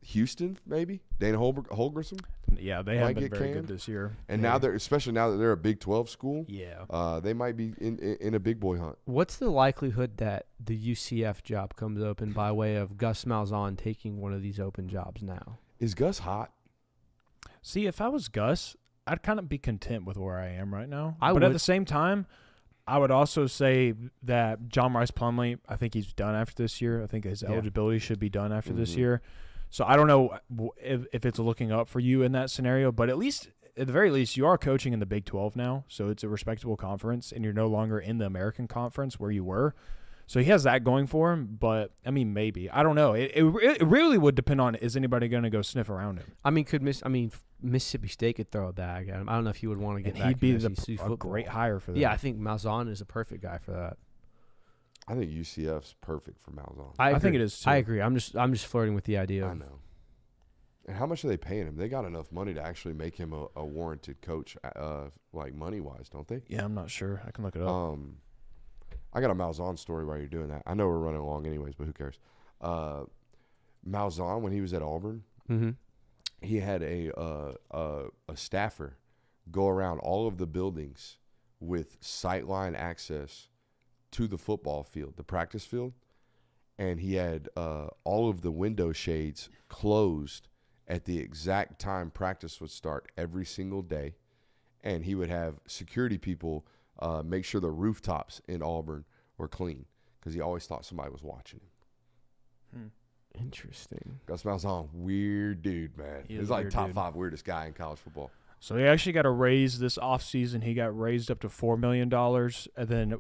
Houston, maybe Dana Holgorsen. Yeah, they haven't been very good this year. And now especially now that they're a Big 12 school. Yeah, they might be in a big boy hunt. What's the likelihood that the UCF job comes open by way of Gus Malzahn taking one of these open jobs now? Is Gus hot? See, if I was Gus, I'd kind of be content with where I am right now. But at the same time, I would also say that John Rice Plumlee, I think he's done after this year. I think his eligibility should be done after this year. So I don't know if it's looking up for you in that scenario, but at the very least, you are coaching in the Big 12 now, so it's a respectable conference, and you're no longer in the American Conference where you were. So he has that going for him, but, I mean, maybe. I don't know. It really would depend on, is anybody going to go sniff around him? I mean, Mississippi State could throw a bag at him. I don't know if he would want to get back he'd be in SEC football. A great hire for that. Yeah, I think Malzahn is a perfect guy for that. I think UCF's perfect for Malzahn. I think it is too. I agree. I'm just flirting with the idea. I know. And how much are they paying him? They got enough money to actually make him a warranted coach, like money-wise, don't they? Yeah, I'm not sure. I can look it up. I got a Malzahn story while you're doing that. I know we're running along anyways, but who cares? Malzahn, when he was at Auburn, he had a staffer go around all of the buildings with sightline access to the football field, the practice field, and he had all of the window shades closed at the exact time practice would start every single day, and he would have security people make sure the rooftops in Auburn were clean because he always thought somebody was watching him. Interesting. Gus Malzahn, weird dude, man. He's like top 5 weirdest guy in college football. So he actually got a raise this offseason. He got raised up to $4 million, and then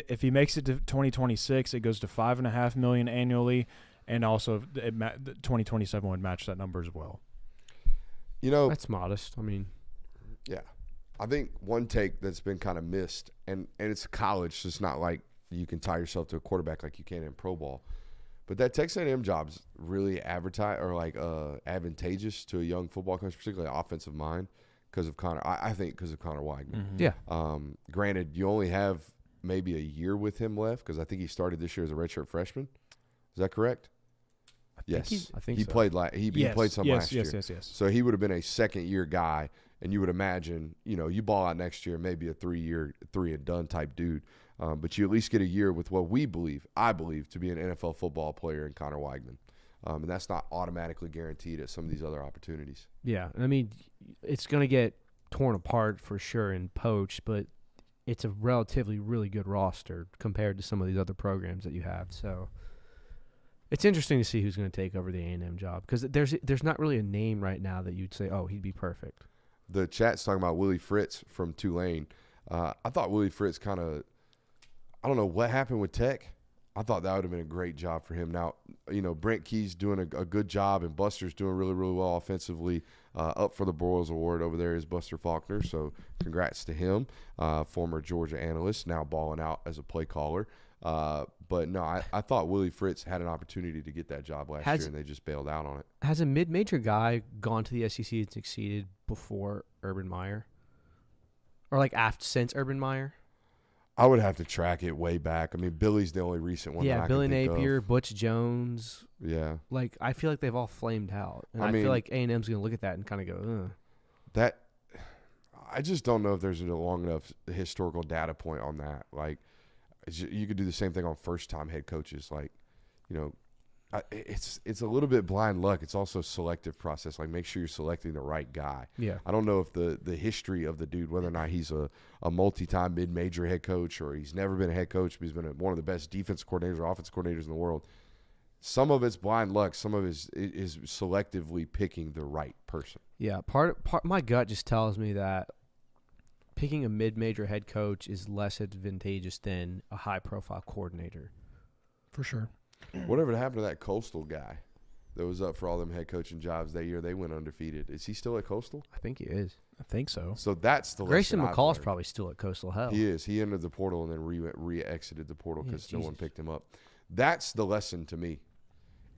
if he makes it to 2026, it goes to $5.5 million annually, and also 2027 would match that number as well. You know, that's modest. I mean, yeah. I think one take that's been kind of missed, and it's college, so it's not like you can tie yourself to a quarterback like you can in pro ball. But that Texas A&M job's really advantageous to a young football coach, particularly offensive mind, because of Connor. I think because of Connor Weigman. Yeah. Granted, you only have maybe a year with him left because I think he started this year as a redshirt freshman. Is that correct? Yes. I think he so. played he played some last year. Yes. So he would have been a second-year guy, and you would imagine, you ball out next year, maybe a 3-year, 3-and-done type dude. But you at least get a year with what I believe, to be an NFL football player in Connor Weigman. And that's not automatically guaranteed at some of these other opportunities. Yeah. I mean, it's going to get torn apart for sure and poached, but it's a relatively really good roster compared to some of these other programs that you have. So it's interesting to see who's going to take over the A&M job because there's not really a name right now that you'd say, oh, he'd be perfect. The chat's talking about Willie Fritz from Tulane. I thought Willie Fritz I don't know what happened with Tech. I thought that would have been a great job for him. Now, Brent Key's doing a good job, and Buster's doing really, really well offensively. Up for the Broyles Award over there is Buster Faulkner, so congrats to him. Former Georgia analyst, now balling out as a play caller. But no, I thought Willie Fritz had an opportunity to get that job last year, and they just bailed out on it. Has a mid-major guy gone to the SEC and succeeded before Urban Meyer? Or since Urban Meyer? I would have to track it way back. I mean, Billy's the only recent one. Yeah, that I Billy can think Napier, of. Butch Jones. Yeah. I feel like they've all flamed out. And I feel like A&M's going to look at that and kind of go, ugh. I just don't know if there's a long enough historical data point on that. You could do the same thing on first-time head coaches. It's a little bit blind luck. It's also a selective process. Make sure you're selecting the right guy. Yeah. I don't know if the history of the dude, whether or not he's a multi-time mid-major head coach or he's never been a head coach, but he's been one of the best defense coordinators or offense coordinators in the world. Some of it's blind luck. Some of it is selectively picking the right person. Yeah. Part my gut just tells me that picking a mid-major head coach is less advantageous than a high-profile coordinator. For sure. Whatever happened to that Coastal guy that was up for all them head coaching jobs that year? They went undefeated. Is he still at Coastal? I think he is. I think so. So that's the Grayson lesson I've McCall's learned. probably still at Coastal Hell. He is. He entered the portal and then re-exited the portal because no one picked him up. That's the lesson to me.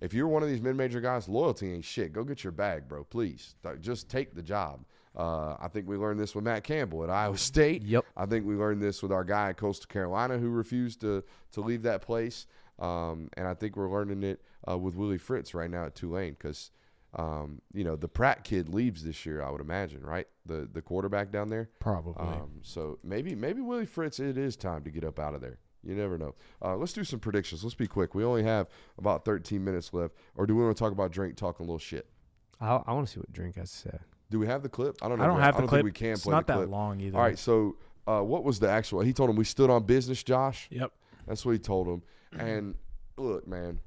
If you're one of these mid-major guys, loyalty ain't shit. Go get your bag, bro. Please. Just take the job. I think we learned this with Matt Campbell at Iowa State. Yep. I think we learned this with our guy at Coastal Carolina who refused to leave that place. And I think we're learning it with Willie Fritz right now at Tulane because, the Pratt kid leaves this year, I would imagine, right? The quarterback down there? Probably. So maybe Willie Fritz, it is time to get up out of there. You never know. Let's do some predictions. Let's be quick. We only have about 13 minutes left. Or do we want to talk about Drink talking a little shit? I want to see what Drink has to say. Do we have the clip? I don't know. I don't have the clip. Think we can it's play not the that clip. long either. All right. So what was the actual? He told him we stood on business, Josh. Yep. That's what he told him. And look, man,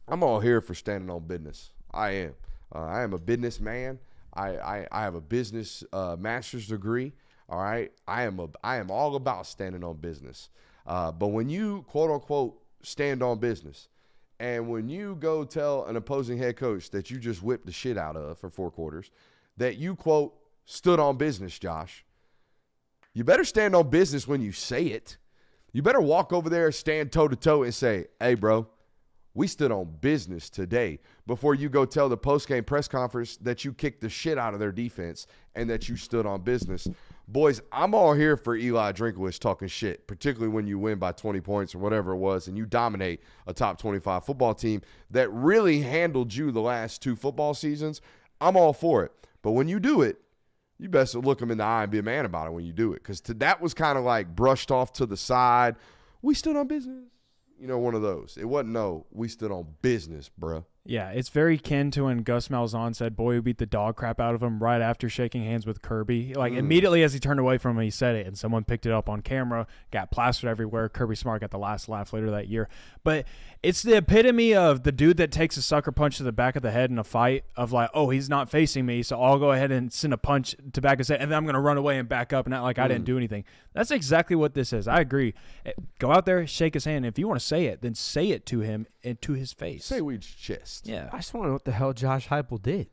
I'm all here for standing on business. I am. I am a businessman. I have a business master's degree. All right. I am all about standing on business. But when you quote unquote stand on business, and when you go tell an opposing head coach that you just whipped the shit out of for 4 quarters, that you quote stood on business, Josh, you better stand on business when you say it. You better walk over there, stand toe to toe, and say, "Hey, bro, we stood on business today," before you go tell the post-game press conference that you kicked the shit out of their defense and that you stood on business. Boys, I'm all here for Eli Drinkwitz talking shit, particularly when you win by 20 points or whatever it was and you dominate a top 25 football team that really handled you the last 2 football seasons. I'm all for it. But when you do it, you best look them in the eye and be a man about it when you do it, because that was kind of like brushed off to the side. We stood on business. One of those. It wasn't we stood on business, bruh. Yeah, it's very kin to when Gus Malzahn said, "Boy, we beat the dog crap out of him," right after shaking hands with Kirby. Like, immediately as he turned away from him, he said it, and someone picked it up on camera, got plastered everywhere. Kirby Smart got the last laugh later that year. But it's the epitome of the dude that takes a sucker punch to the back of the head in a fight of like, oh, he's not facing me, so I'll go ahead and send a punch to back his head, and then I'm going to run away and back up and act like I didn't do anything. That's exactly what this is. I agree. Go out there, shake his hand. If you want to say it, then say it to him and to his face. Say we chest. Yeah. I just want to know what the hell Josh Heupel did.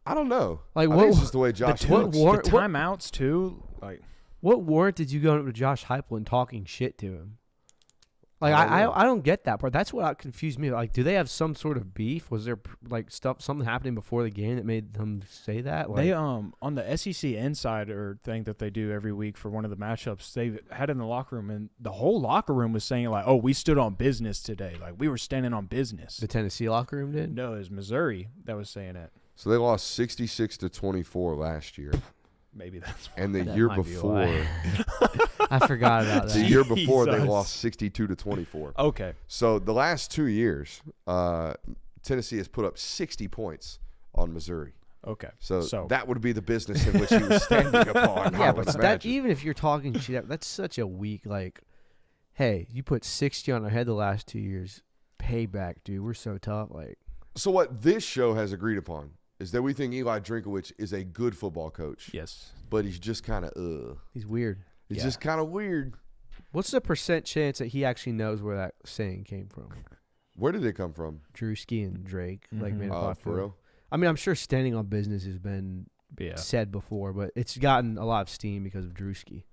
I don't know. Like, I what think it's just the way Josh looks. The timeouts too. Like, what warrant did you go up to Josh Heupel and talking shit to him? Like, I don't get that part. That's what confused me. Like, do they have some sort of beef? Was there like something happening before the game that made them say that? Like, they on the SEC Insider thing that they do every week for one of the matchups, they had in the locker room, and the whole locker room was saying like, "Oh, we stood on business today. Like, we were standing on business." the Tennessee locker room did? No, it was Missouri that was saying it. So they lost 66-24 last year. Maybe that's And the That year might be before, why. I forgot about the that. year before they Jesus. lost 62-24. okay. So the last 2 years, Tennessee has put up 60 points on Missouri. Okay. So that would be the business in which he was standing upon. I Yeah, would but that imagine. even if you're talking shit, that's such a weak, like, hey, you put 60 on our head the last 2 years. Payback, dude. We're so tough. Like, So what this show has agreed upon is that we think Eli Drinkwitz is a good football coach. Yes. But he's just kind of he's weird. He's Yeah. just kind of weird. What's the % chance that he actually knows where that saying came from? Where did it come from? Drewski and Drake, like, Mhm. made it For popular. real? I mean, I'm sure standing on business has been Yeah. said before, but it's gotten a lot of steam because of Drewski.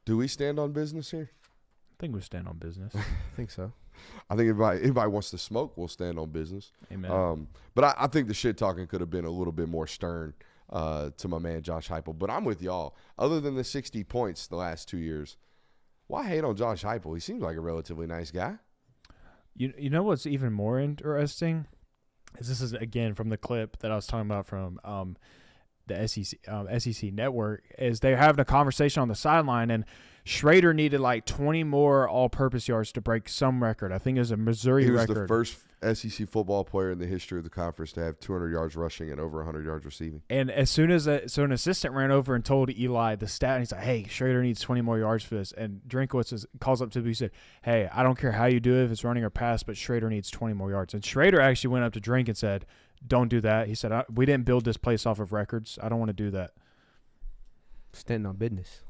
Do we stand on business here? I think we stand on business. I think so. I think if anybody wants to smoke, we'll stand on business. Amen. But I think the shit talking could have been a little bit more stern to my man Josh Heupel. But I'm with y'all. Other than the 60 points the last 2 years, why hate on Josh Heupel? He seems like a relatively nice guy. You know what's even more interesting is this is again from the clip that I was talking about from the SEC network, is they're having a conversation on the sideline, and Schrader needed like 20 more all-purpose yards to break some record. I think it was a Missouri He was record. the first SEC football player in the history of the conference to have 200 yards rushing and over 100 yards receiving. And as soon as an assistant ran over and told Eli the stat, and he's like, "Hey, Schrader needs 20 more yards for this." And Drinkwitz calls up to me, he said, "Hey, I don't care how you do it, if it's running or pass, but Schrader needs 20 more yards." And Schrader actually went up to Drink and said, "Don't do that." He said, "We didn't build this place off of records. I don't want to do that." Standing on business.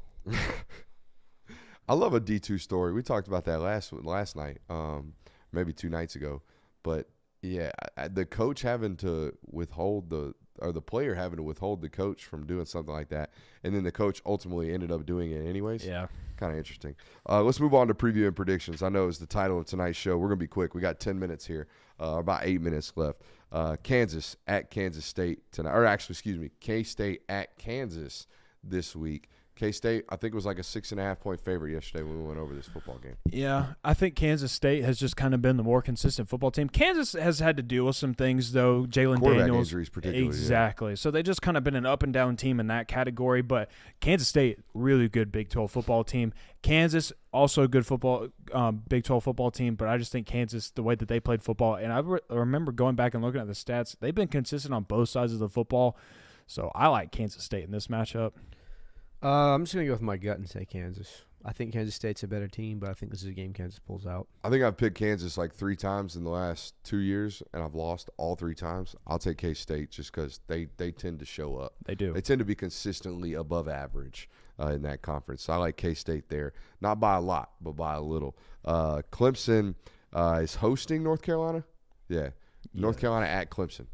I love a D2 story. We talked about that last night, maybe 2 nights ago. But, yeah, the coach having to withhold the or the player having to withhold the coach from doing something like that, and then the coach ultimately ended up doing it anyways. Yeah. Kind of interesting. Let's move on to preview and predictions. I know it's the title of tonight's show. We're going to be quick. We got 10 minutes here, about 8 minutes left. Kansas at Kansas State tonight. Or actually, excuse me, K-State at Kansas this week. K-State, I think, was like a 6.5-point favorite yesterday when we went over this football game. Yeah, I think Kansas State has just kind of been the more consistent football team. Kansas has had to deal with some things, though. Jalen Daniels. Injuries particularly. Exactly. Yeah. So they just kind of been an up-and-down team in that category. But Kansas State, really good Big 12 football team. Kansas, also a good Big 12 football team. But I just think Kansas, the way that they played football, and I remember going back and looking at the stats, they've been consistent on both sides of the football. So I like Kansas State in this matchup. I'm just going to go with my gut and say Kansas. I think Kansas State's a better team, but I think this is a game Kansas pulls out. I think I've picked Kansas like 3 times in the last 2 years, and I've lost all 3 times. I'll take K-State just because they tend to show up. They do. They tend to be consistently above average in that conference. So I like K-State there. Not by a lot, but by a little. Clemson is hosting North Carolina. Yeah. North Carolina at Clemson.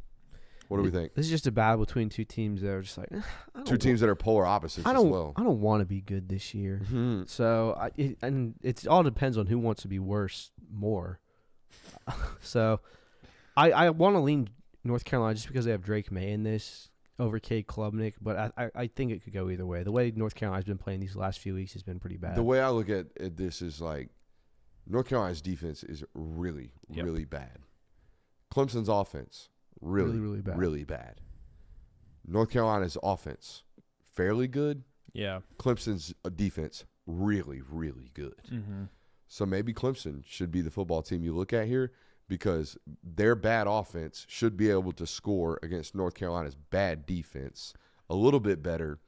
What do we think? This is just a battle between two teams that are just like Two teams that are polar opposites as well. I don't want to be good this year. Mm-hmm. So it all depends on who wants to be worse more. So I want to lean North Carolina just because they have Drake May in this over Cade Klubnik, but I think it could go either way. The way North Carolina's been playing these last few weeks has been pretty bad. The way I look at this is like North Carolina's defense is really, really bad. Clemson's offense, really bad. North Carolina's offense, fairly good. Yeah. Clemson's defense, really, really good. Mm-hmm. So maybe Clemson should be the football team you look at here because their bad offense should be able to score against North Carolina's bad defense a little bit better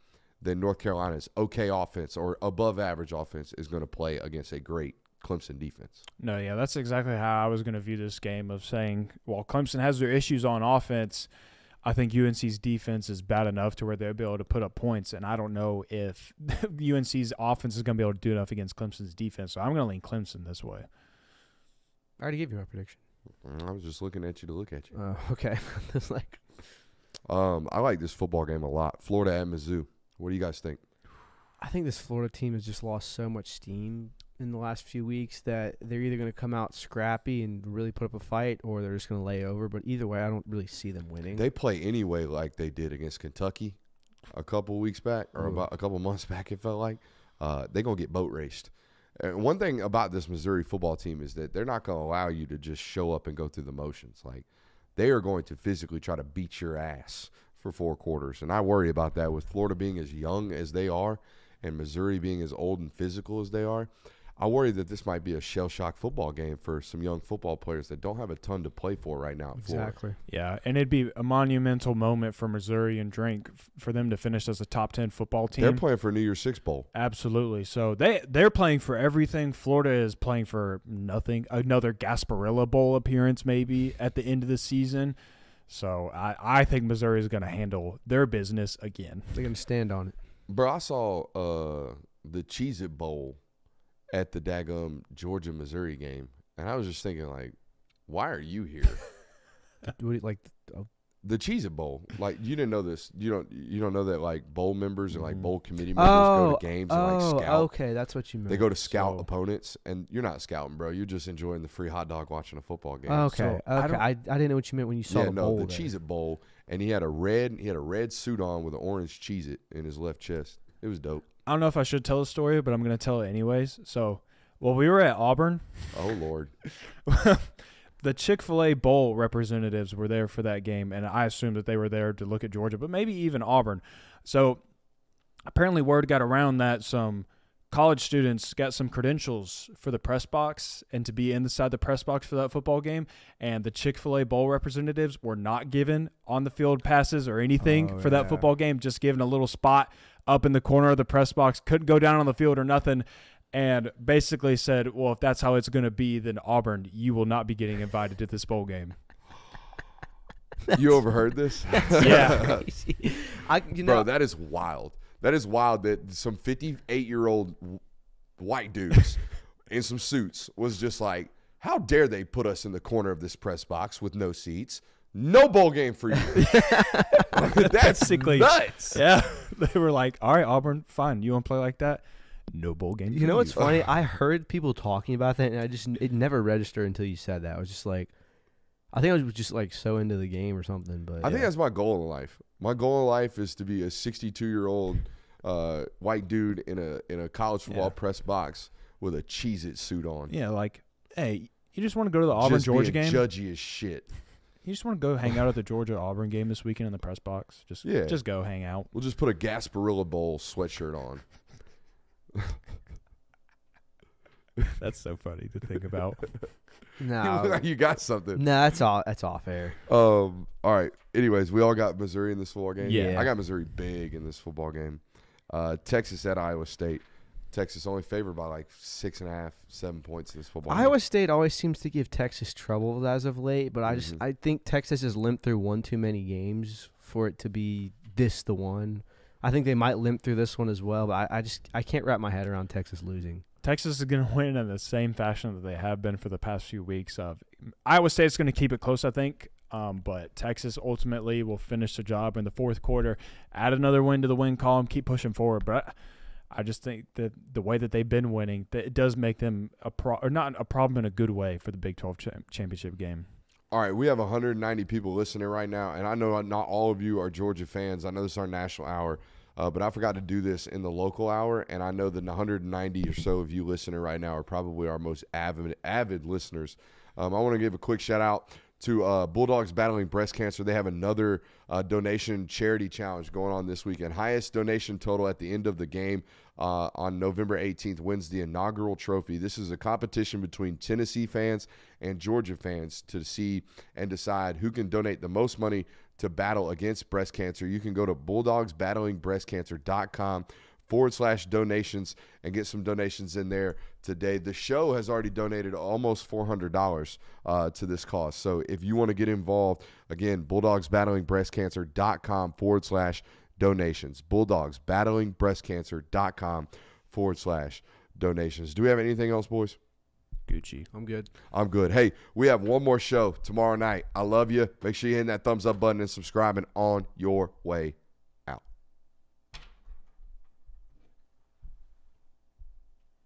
than North Carolina's okay offense or above average offense is going to play against a great Clemson defense. No, yeah, that's exactly how I was going to view this game of saying, while Clemson has their issues on offense, I think UNC's defense is bad enough to where they'll be able to put up points, and I don't know if UNC's offense is going to be able to do enough against Clemson's defense, so I'm going to lean Clemson this way. I already gave you my prediction. I was just looking at you to look at you. Okay. It's like, I like this football game a lot. Florida at Mizzou. What do you guys think? I think this Florida team has just lost so much steam in the last few weeks that they're either going to come out scrappy and really put up a fight or they're just going to lay over. But either way, I don't really see them winning. They play anyway like they did against Kentucky a couple weeks back or about a couple months back, it felt like. They're going to get boat raced. And one thing about this Missouri football team is that they're not going to allow you to just show up and go through the motions. Like, they are going to physically try to beat your ass for 4 quarters. And I worry about that with Florida being as young as they are and Missouri being as old and physical as they are. I worry that this might be a shell-shock football game for some young football players that don't have a ton to play for right now. Exactly. Yeah, and it'd be a monumental moment for Missouri and Drink for them to finish as a top 10 football team. They're playing for a New Year's Six Bowl. Absolutely. So they're playing for everything. Florida is playing for nothing. Another Gasparilla Bowl appearance maybe at the end of the season. So I think Missouri is going to handle their business again. They're going to stand on it. Bro, I saw the Cheez-It Bowl at the daggum Georgia-Missouri game, and I was just thinking, like, why are you here? The Cheez-It Bowl. Like, you didn't know this. You don't know that, like, bowl members and, like, bowl committee members go to games and, like, scout. Okay, that's what you meant. They go to scout opponents, and you're not scouting, bro. You're just enjoying the free hot dog watching a football game. Okay, So, I didn't know what you meant when you saw the bowl. The Cheez-It Bowl, and he had a red suit on with an orange Cheez-It in his left chest. It was dope. I don't know if I should tell the story, but I'm going to tell it anyways. So, we were at Auburn. Oh, Lord. The Chick-fil-A Bowl representatives were there for that game, and I assumed that they were there to look at Georgia, but maybe even Auburn. So, apparently word got around that some college students got some credentials for the press box and to be inside the press box for that football game, and the Chick-fil-A Bowl representatives were not given on-the-field passes or anything for that football game, just given a little spot up in the corner of the press box, couldn't go down on the field or nothing, and basically said, well, if that's how it's going to be, then Auburn, you will not be getting invited to this bowl game. You overheard this? Yeah. Bro, that is wild. That is wild that some 58-year-old white dudes in some suits was just like, how dare they put us in the corner of this press box with no seats? no bowl game for you. That's Basically, nuts. Yeah. They were like, all right, Auburn, fine. You want to play like that? No bowl game. You know what's funny? I heard people talking about that, and it never registered until you said that. I was just like, I think I was just like so into the game or something. But I think that's my goal in life. My goal in life is to be a 62-year-old white dude in a college football press box with a Cheez-It suit on. Yeah, like, hey, you just want to go to the Auburn-Georgia game? Judgy as shit. You just want to go hang out at the Georgia-Auburn game this weekend in the press box? Just go hang out. We'll just put a Gasparilla Bowl sweatshirt on. That's so funny to think about. You look like you got something. No, that's all fair. All right. Anyways, we all got Missouri in this football game. Yeah. I got Missouri big in this football game. Texas at Iowa State. Texas only favored by like 6.5, 7 points in this football game. Iowa State always seems to give Texas trouble as of late, but I think Texas has limped through one too many games for it to be the one. I think they might limp through this one as well, but I can't wrap my head around Texas losing. Texas is going to win in the same fashion that they have been for the past few weeks. Iowa State's going to keep it close, I think, but Texas ultimately will finish the job in the fourth quarter, add another win to the win column, keep pushing forward. But I just think that the way that they've been winning, that it does make them not a problem in a good way for the Big 12 championship game. All right, we have 190 people listening right now, and I know not all of you are Georgia fans. I know this is our national hour, but I forgot to do this in the local hour, and I know that 190 or so of you listening right now are probably our most avid listeners. I want to give a quick shout-out to Bulldogs Battling Breast Cancer. They have another donation charity challenge going on this weekend. Highest donation total at the end of the game on November 18th wins the inaugural trophy. This is a competition between Tennessee fans and Georgia fans to see and decide who can donate the most money to battle against breast cancer. You can go to bulldogsbattlingbreastcancer.com/donations and get some donations in there today. The show has already donated almost $400 to this cause. So if you want to get involved, again, bulldogsbattlingbreastcancer.com/donations. bulldogsbattlingbreastcancer.com/donations. Do we have anything else, boys? Gucci. I'm good. I'm good. Hey, we have one more show tomorrow night. I love you. Make sure you hit that thumbs up button and subscribing on your way.